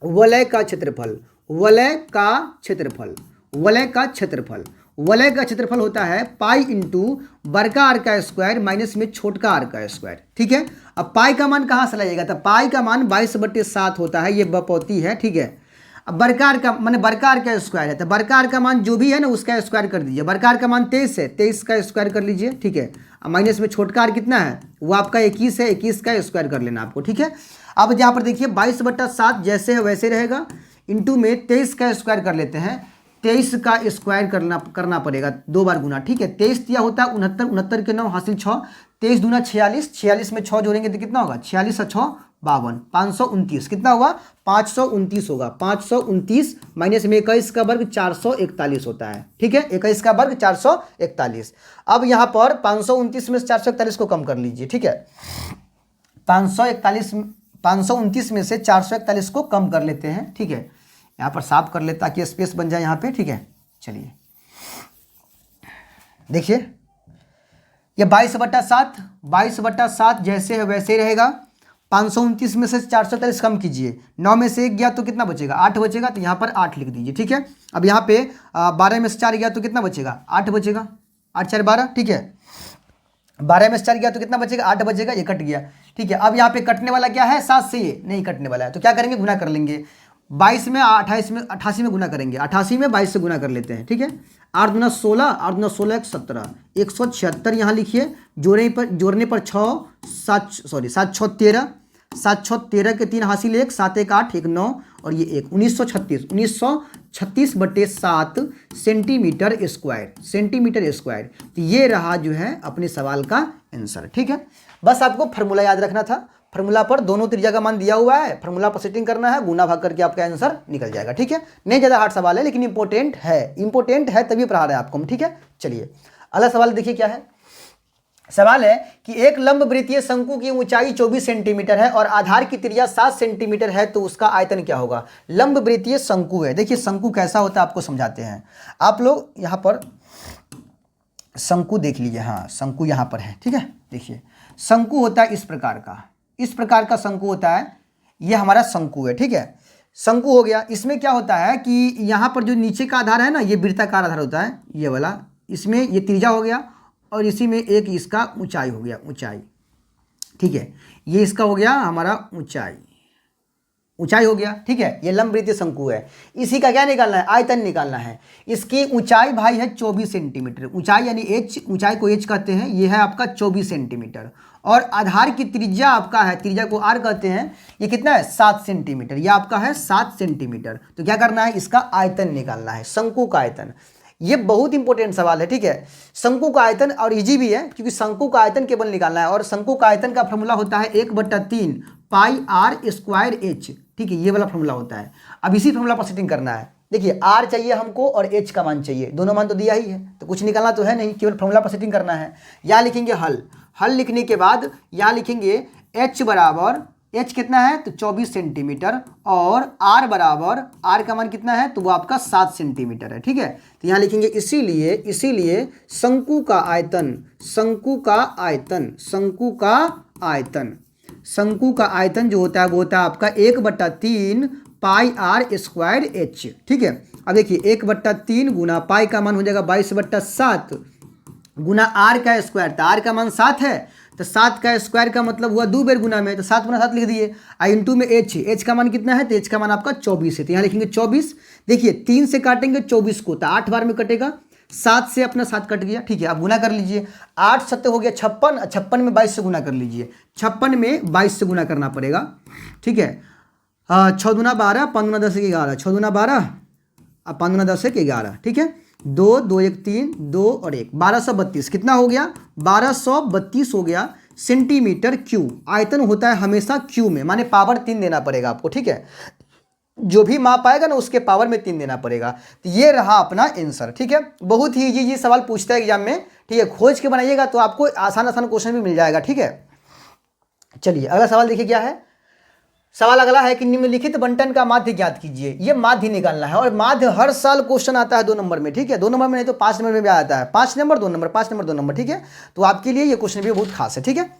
वलय का क्षेत्रफल, वलय का क्षेत्रफल, वलय का क्षेत्रफल, वलय का क्षेत्रफल होता है पाई इंटू बड़का आर का स्क्वायर माइनस में छोटका आर का स्क्वायर, ठीक है। अब पाई का मान कहाँ से लाइएगा, तो पाई का मान 22/7 होता है, ये बपौती है, ठीक है। अब बड़का आर का माने बड़का आर का स्क्वायर है, तो बड़का आर का मान जो भी है ना उसका स्क्वायर कर दीजिए। बड़का आर का मान 23 है, 23 का स्क्वायर कर लीजिए, ठीक है। अब माइनस में छोटका आर कितना है, वो आपका 21 है, 21 का स्क्वायर कर लेना आपको, ठीक है। अब यहाँ पर देखिए 22/7 जैसे है वैसे रहेगा, इंटू में 23 का स्क्वायर कर लेते हैं, 23 का स्क्वायर करना पड़ेगा 2 बार गुना, ठीक है। 23 दिया होता है 69, 69 के 9 हासिल 6, 23 दूना 46, 46 में 6 जोड़ेंगे तो कितना होगा, 46 और 6 52, 529, कितना हुआ 529 होगा। 529 माइनस में 21 का वर्ग 441 होता है, ठीक है। 21 का वर्ग 441। अब यहाँ पर 529 में से 441 को कम कर लीजिए, ठीक है। 529 में से 441 को कम कर लेते हैं, ठीक है। यहाँ पर साफ कर लेते ताकि स्पेस बन जाए यहाँ पे, ठीक है। चलिए देखिए ये 22/7 जैसे है वैसे रहेगा। 529 में से 441 कम कीजिए, 9 में से 1 गया तो कितना बचेगा, 8 बचेगा, तो यहाँ पर 8 लिख दीजिए, ठीक है। अब यहाँ पे 12 में से 4 गया तो कितना बचेगा, 8 बचेगा, 8 4 12, ठीक है। 12 में से 4 गया तो कितना बचेगा, 8 बचेगा, ये कट गया, ठीक है। अब यहाँ पे कटने वाला क्या है, 7 से ये नहीं कटने वाला है, तो क्या करेंगे, गुना कर लेंगे। 22 में 88 में गुना करेंगे, 88 में 22 से गुना कर लेते हैं, ठीक है। 8 दूना 16, 8 दूना 16 17, 176 यहाँ लिखिए, जोड़ने पर 7 6 13, 7 6 13 के 3 हासिल 1, 7 1 8 1 9 और ये 1, 1936/7 सेंटीमीटर स्क्वायर। तो ये रहा जो है अपने सवाल का आंसर, ठीक है। बस आपको फार्मूला याद रखना था, फार्मूला पर दोनों त्रिज्या का मान दिया हुआ है, फार्मूला पर सेटिंग करना है, गुना भाग करके आपका आंसर निकल जाएगा, ठीक है। नहीं ज़्यादा हार्ड सवाल है लेकिन इंपॉर्टेंट है तभी पढ़ा रहे हैं आपको हम, ठीक है। चलिए अगला सवाल देखिए क्या है। सवाल है कि एक लंब वृत्तीय शंकु की ऊंचाई 24 सेंटीमीटर है और आधार की त्रिज्या 7 सेंटीमीटर है, तो उसका आयतन क्या होगा। लंब वृत्तीय शंकु है, देखिए शंकु कैसा होता है आपको समझाते हैं। आप लोग यहाँ पर शंकु देख लीजिए, हाँ शंकु यहाँ पर है, ठीक है। देखिए शंकु होता है इस प्रकार का शंकु होता है, ये हमारा शंकु है, ठीक है। शंकु हो गया। इसमें क्या होता है कि यहाँ पर जो नीचे का आधार है ना, ये वृत्ताकार आधार होता है, ये वाला, इसमें ये त्रिज्या हो गया और इसी में एक इसका ऊंचाई हो गया, ऊंचाई, ठीक है, ये इसका हो गया हमारा ऊंचाई, ऊंचाई हो गया, ठीक है। ये लंब वृत्तीय शंकु है। इसी का क्या निकालना है, आयतन निकालना है। इसकी ऊंचाई भाई है 24 सेंटीमीटर, ऊंचाई यानी एच, ऊंचाई को एच कहते हैं, ये है आपका 24 सेंटीमीटर। और आधार की त्रिज्या आपका है, त्रिज्या को आर कहते हैं, ये कितना है 7 सेंटीमीटर, ये आपका है 7 सेंटीमीटर। तो क्या करना है, इसका आयतन निकालना है, शंकु का आयतन। ये बहुत इंपॉर्टेंट सवाल है, ठीक है। शंकु का आयतन और इजी भी है, क्योंकि शंकु का आयतन केवल निकालना है। और शंकु का आयतन का फॉर्मूला होता है 1/3 पाई आर स्क्वायर एच, ठीक है, ये वाला फॉर्मूला होता है। अब इसी फॉर्मूला पर सेटिंग करना है। देखिए आर चाहिए हमको और एच का मान चाहिए, दोनों मान तो दिया ही है, तो कुछ निकालना तो है नहीं, केवल फॉर्मूला पर सेटिंग करना है। यहाँ लिखेंगे हल, हल लिखने के बाद यहाँ लिखेंगे एच बराबर, एच कितना है तो 24 सेंटीमीटर, और आर बराबर, आर का मान कितना है तो वो आपका 7 सेंटीमीटर है, ठीक है। तो यहाँ लिखेंगे इसीलिए शंकु का आयतन, शंकु का आयतन, शंकु का आयतन, शंकु का आयतन जो होता है वो होता है आपका 1/3 पाई आर स्क्वायर एच, ठीक है। अब देखिए 1/3 गुना पाई का मान हो जाएगा 22/7 गुना आर का स्क्वायर, तो आर का मान 7 है, तो 7 का स्क्वायर का मतलब हुआ 2 बार गुना में, तो 7 गुना 7 लिख दिए। इंटू में एच, एच का मान कितना है तो एच का मान आपका 24 है, तो यहाँ लिखेंगे 24। देखिए 3 से काटेंगे 24 को तो 8 बार में कटेगा, 7 से अपना 7 कट गया, ठीक है। अब गुना कर लीजिए, 8 7 हो गया 56, 56 में 22 से गुना कर लीजिए, 56 में 22 से गुना करना पड़ेगा, ठीक है। 6 दूना 12, 5 दूना 10 11, 6 दूना 12 अब 5 दूना 10 11, ठीक है। 2 2 1 3 2 और 1 1232 कितना हो गया, 1232 हो गया सेंटीमीटर क्यूब। आयतन होता है हमेशा क्यू में, माने पावर 3 देना पड़ेगा आपको, ठीक है। जो भी माप आएगा ना उसके पावर में 3 देना पड़ेगा। तो ये रहा अपना आंसर, ठीक है। बहुत ही इजी सवाल पूछता है एग्जाम में, ठीक है। खोज के बनाइएगा तो आपको आसान आसान क्वेश्चन भी मिल जाएगा, ठीक है। चलिए अगला सवाल देखिए क्या है। सवाल अगला है कि निम्नलिखित बंटन का माध्य ज्ञात कीजिए। ये माध्य निकालना है, और माध्य हर साल क्वेश्चन आता है 2 नंबर में, ठीक है। 2 नंबर में नहीं तो 5 नंबर में भी आता है, 5 नंबर 2 नंबर, 5 नंबर 2 नंबर, ठीक है। तो आपके लिए ये क्वेश्चन भी बहुत खास है, ठीक है।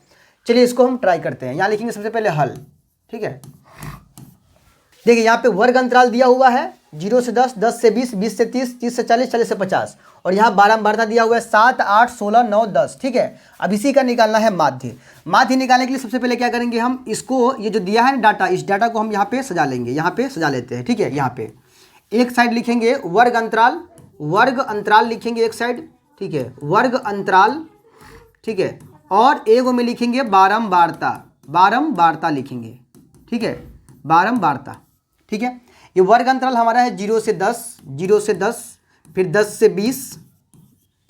चलिए इसको हम ट्राई करते हैं। यहाँ लिखेंगे सबसे पहले हल, ठीक है। देखिए यहाँ पे वर्ग अंतराल दिया हुआ है 0 से 10, 10 से 20, 20 से 30, 30 से 40, 40 से 50, और यहाँ बारंबारता दिया हुआ है 7 8 16 9 10, ठीक है। अब इसी का निकालना है माध्य। माध्य निकालने के लिए सबसे पहले क्या करेंगे हम, इसको ये जो दिया है डाटा, इस डाटा को हम यहाँ पे सजा लेंगे, यहाँ पे सजा लेते हैं, ठीक है। यहाँ पे एक साइड लिखेंगे वर्ग अंतराल, वर्ग अंतराल लिखेंगे एक साइड, ठीक है, वर्ग अंतराल, ठीक है। और एगो में लिखेंगे बारंबारता, बारंबारता लिखेंगे, ठीक है, बारंबारता, ठीक है। ये वर्ग अंतराल हमारा है 0 से 10, 0 से 10, फिर 10 से 20,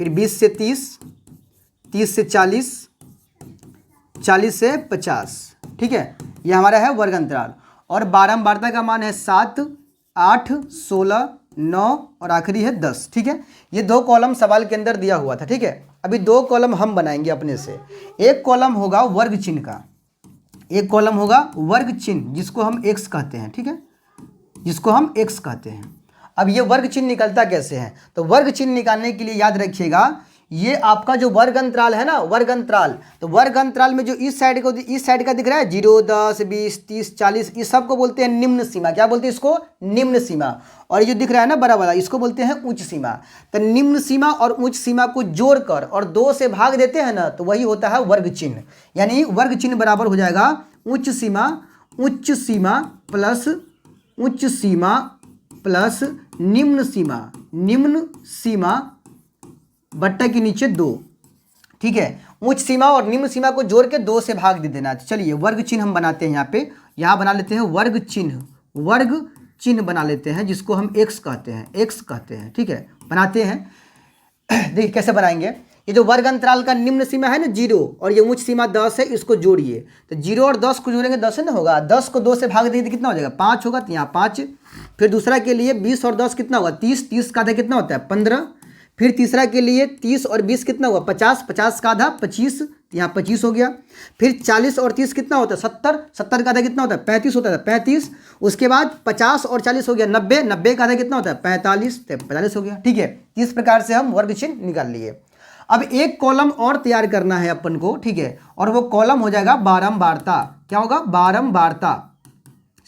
फिर 20 से 30, 30 से 40, 40 से 50, ठीक है। ये हमारा है वर्ग अंतराल। और बारंबारता का मान है 7 8 16 9 और आखिरी है 10, ठीक है। ये 2 कॉलम सवाल के अंदर दिया हुआ था, ठीक है। अभी 2 कॉलम हम बनाएंगे अपने से। एक कॉलम होगा वर्ग चिन्ह का, एक कॉलम होगा वर्ग चिन्ह जिसको हम x कहते हैं, ठीक है, जिसको हम x कहते हैं। अब ये वर्ग चिन्ह निकलता कैसे है, तो वर्ग चिन्ह निकालने के लिए याद रखिएगा, ये आपका जो वर्ग अंतराल है ना, वर्ग अंतराल, तो वर्ग अंतराल में जो इस साइड का दिख रहा है 0 10 20 30 40, इस सब को बोलते हैं निम्न सीमा। क्या बोलते हैं इसको, निम्न सीमा। और ये जो दिख रहा है ना बड़ा वाला, इसको बोलते हैं उच्च सीमा। तो निम्न सीमा और उच्च सीमा को जोड़कर और 2 से भाग देते हैं ना, तो वही होता है वर्ग चिन्ह। यानी वर्ग चिन्ह बराबर हो जाएगा उच्च सीमा, उच्च सीमा प्लस उच्च सीमा प्लस निम्न सीमा, निम्न सीमा बट्टा के नीचे 2, ठीक है। उच्च सीमा और निम्न सीमा को जोड़ के 2 से भाग दे देना। चलिए वर्ग चिन्ह हम बनाते हैं यहाँ पे, यहाँ बना लेते हैं वर्ग चिन्ह, वर्ग चिन्ह बना लेते हैं जिसको हम x कहते हैं, x कहते हैं, ठीक है, बनाते हैं। देखिए कैसे बनाएंगे। ये जो वर्ग अंतराल का निम्न सीमा है ना 0 और ये उच्च सीमा 10 है, इसको जोड़िए, तो 0 और 10 को जोड़ेंगे 10 ना होगा, 10 को 2 से भाग देंगे कितना हो जाएगा 5 होगा, तो यहाँ 5। फिर दूसरा के लिए 20 और 10 कितना होगा 30, 30 का आधा कितना होता है 15। फिर तीसरा के लिए 30 और 20 कितना हुआ 50, 50 का आधा 25, यहाँ 25 हो गया। फिर 40 और 30 कितना होता है 70, 70 का आधा कितना होता है 35 होता है 35। उसके बाद 50 और 40 हो गया 90, 90 का आधा कितना होता है 45, 45 हो गया, ठीक है। इस प्रकार से हम वर्ग चिन्ह निकाल लिए। अब एक कॉलम और तैयार करना है अपन को, ठीक है, और वो कॉलम हो जाएगा बारंबारता। क्या होगा बारंबारता,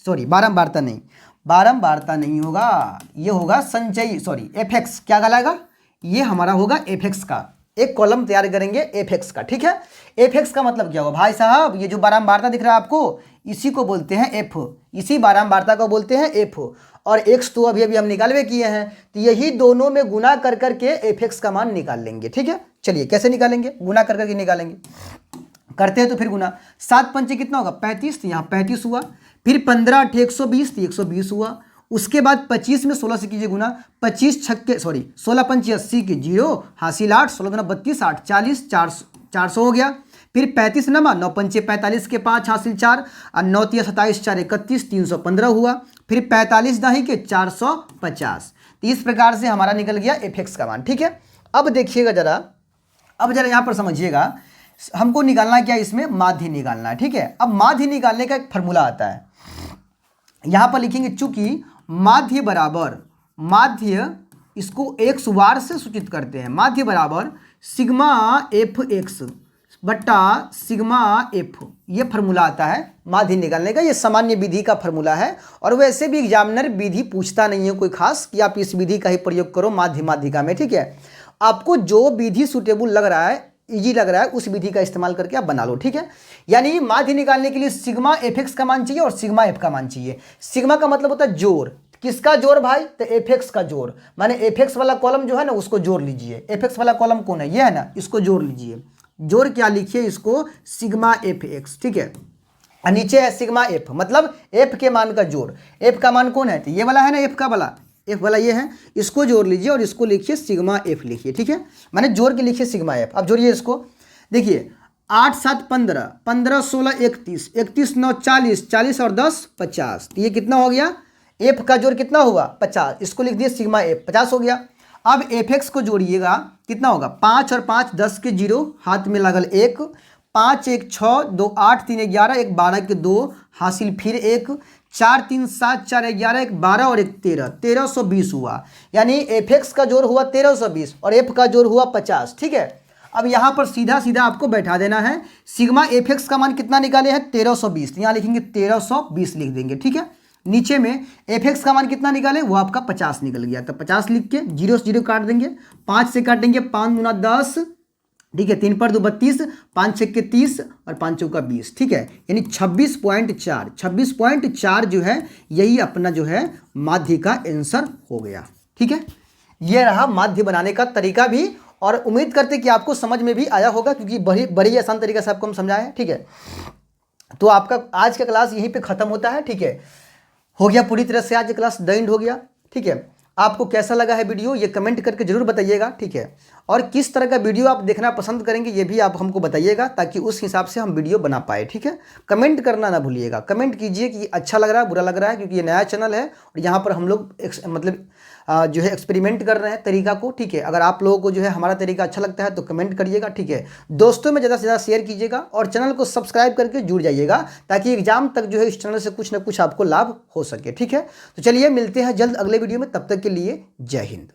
सॉरी बारंबारता नहीं, बारंबारता नहीं होगा, ये होगा संचयी, सॉरी एफेक्स, क्या कहलाएगा, ये हमारा होगा एफेक्स का। एक कॉलम तैयार करेंगे एफेक्स का, ठीक है। एफेक्स का मतलब क्या होगा भाई साहब, ये जो बारंबारता दिख रहा है आपको, इसी को बोलते हैं एफ, इसी बारंबारता को बोलते हैं एफ। और एक्स तो अभी अभी हम निकालवे किए हैं, तो यही दोनों में गुना कर करके एफेक्स का मान निकाल लेंगे, ठीक है। चलिए कैसे निकालेंगे, गुना कर करके निकालेंगे, करते हैं तो फिर गुना, 7 पंचे कितना होगा 35, तो यहाँ 35 हुआ, फिर 15 8 120, तो 120 हुआ। उसके बाद 25 में 16 से कीजिए गुना, 25 छक्के सॉरी 16 पंचे 80 के 0 हासिल 8, 16 दूना 32 8 40 400 हो गया। फिर 35 नमा 9 पंचे 45 के 5 हासिल 4 और 9 तिया 27 4 31 315 हुआ। फिर 45 दाही के 450। तो इस प्रकार से हमारा निकल गया एफेक्स का मान, ठीक है। अब देखिएगा जरा, अब जरा यहाँ पर समझिएगा, हमको निकालना क्या, इसमें माध्य निकालना है, ठीक है। अब माध्य निकालने का एक फॉर्मूला आता है, यहाँ पर लिखेंगे चूंकि माध्य बराबर, माध्य इसको एक्स वार से सूचित करते हैं, माध्य बराबर सिग्मा एफ एक्स बट्टा सिग्मा एफ, ये फार्मूला आता है माध्य निकालने का। ये सामान्य विधि का फार्मूला है, और वैसे भी एग्जामिनर विधि पूछता नहीं है कोई खास कि आप इस विधि का ही प्रयोग करो माध्य माध्यिका में, ठीक है। आपको जो विधि सुटेबल लग रहा है, इजी लग रहा है, उस विधि का इस्तेमाल करके आप बना लो, ठीक है। यानी माध्य निकालने के लिए सिग्मा एफ एक्स का मान चाहिए और सिग्मा एफ का मान चाहिए। सिग्मा का मतलब होता है जोर, किसका जोर भाई, तो एफ एक्स का जोर, माने एफ एक्स वाला कॉलम जो है ना उसको जोड़ लीजिए। एफ एक्स वाला कॉलम कौन है, ये है ना, इसको जोड़ लीजिए। जोर क्या लिखिए इसको, सिग्मा एफ एक्स, ठीक है। और नीचे है सिग्मा एफ, मतलब एफ के मान का जोर। एफ का मान कौन है, तो ये वाला है ना, एफ का वाला, एफ वाला ये है, इसको जोड़ लीजिए और इसको लिखिए सिग्मा एफ लिखिए, ठीक है। माने जोड़ के लिखिए सिग्मा एफ। अब जोड़िए इसको, देखिए 8 7 15, 15 16 31, 31 9 40, 40 और 10 50, तो ये कितना हो गया, एफ का जोड़ कितना हुआ 50, इसको लिख दिए सिग्मा एफ, 50 हो गया। अब एफ एक्स को जोड़िएगा, कितना होगा 5 और 5 10 के 0, हाथ में लागल 1, 5 1 6 2 8 3 11, 1 12 के 2 हासिल फिर 1, 4 3 7 4 11, 1 12 और 1 13, 1320 हुआ। यानी एफ एक्स का जोड़ हुआ 1320 और एफ का जोड़ हुआ 50, ठीक है। अब यहाँ पर सीधा सीधा आपको बैठा देना है, सिग्मा एफ एक्स का मान कितना निकाले हैं 1320, यहाँ लिखेंगे 1320 लिख देंगे, ठीक है। नीचे में एफ एक्स का मान कितना निकाले, वो आपका 50 निकल गया, तो 50 लिख के 0 से 0 काट देंगे, 5 से काटेंगे 5 गुना 10, ठीक है, 3 पर 2 32, 5 6 के 30 और 5 चौका 20, ठीक है। यानी 26.4 जो है यही अपना जो है माध्य का आंसर हो गया, ठीक है। ये रहा माध्य बनाने का तरीका भी, और उम्मीद करते कि आपको समझ में भी आया होगा, क्योंकि बड़ी आसान तरीका से आपको हम समझाए हैं, ठीक है। तो आपका आज का क्लास यहीं पे ख़त्म होता है, ठीक है। हो गया पूरी तरह से आज क्लास द एंड हो गया, ठीक है। आपको कैसा लगा है वीडियो ये कमेंट करके जरूर बताइएगा, ठीक है। और किस तरह का वीडियो आप देखना पसंद करेंगे ये भी आप हमको बताइएगा, ताकि उस हिसाब से हम वीडियो बना पाए, ठीक है। कमेंट करना ना भूलिएगा, कमेंट कीजिए कि अच्छा लग रहा है बुरा लग रहा है, क्योंकि ये नया चैनल है और यहाँ पर हम लोग मतलब जो है एक्सपेरिमेंट कर रहे हैं तरीका को, ठीक है। अगर आप लोगों को जो है हमारा तरीका अच्छा लगता है तो कमेंट करिएगा, ठीक है। दोस्तों में ज़्यादा से ज़्यादा शेयर कीजिएगा और चैनल को सब्सक्राइब करके जुड़ जाइएगा, ताकि एग्जाम तक जो है इस चैनल से कुछ ना कुछ आपको लाभ हो सके, ठीक है। तो चलिए मिलते हैं जल्द अगले वीडियो में, तब तक के लिए जय हिंद।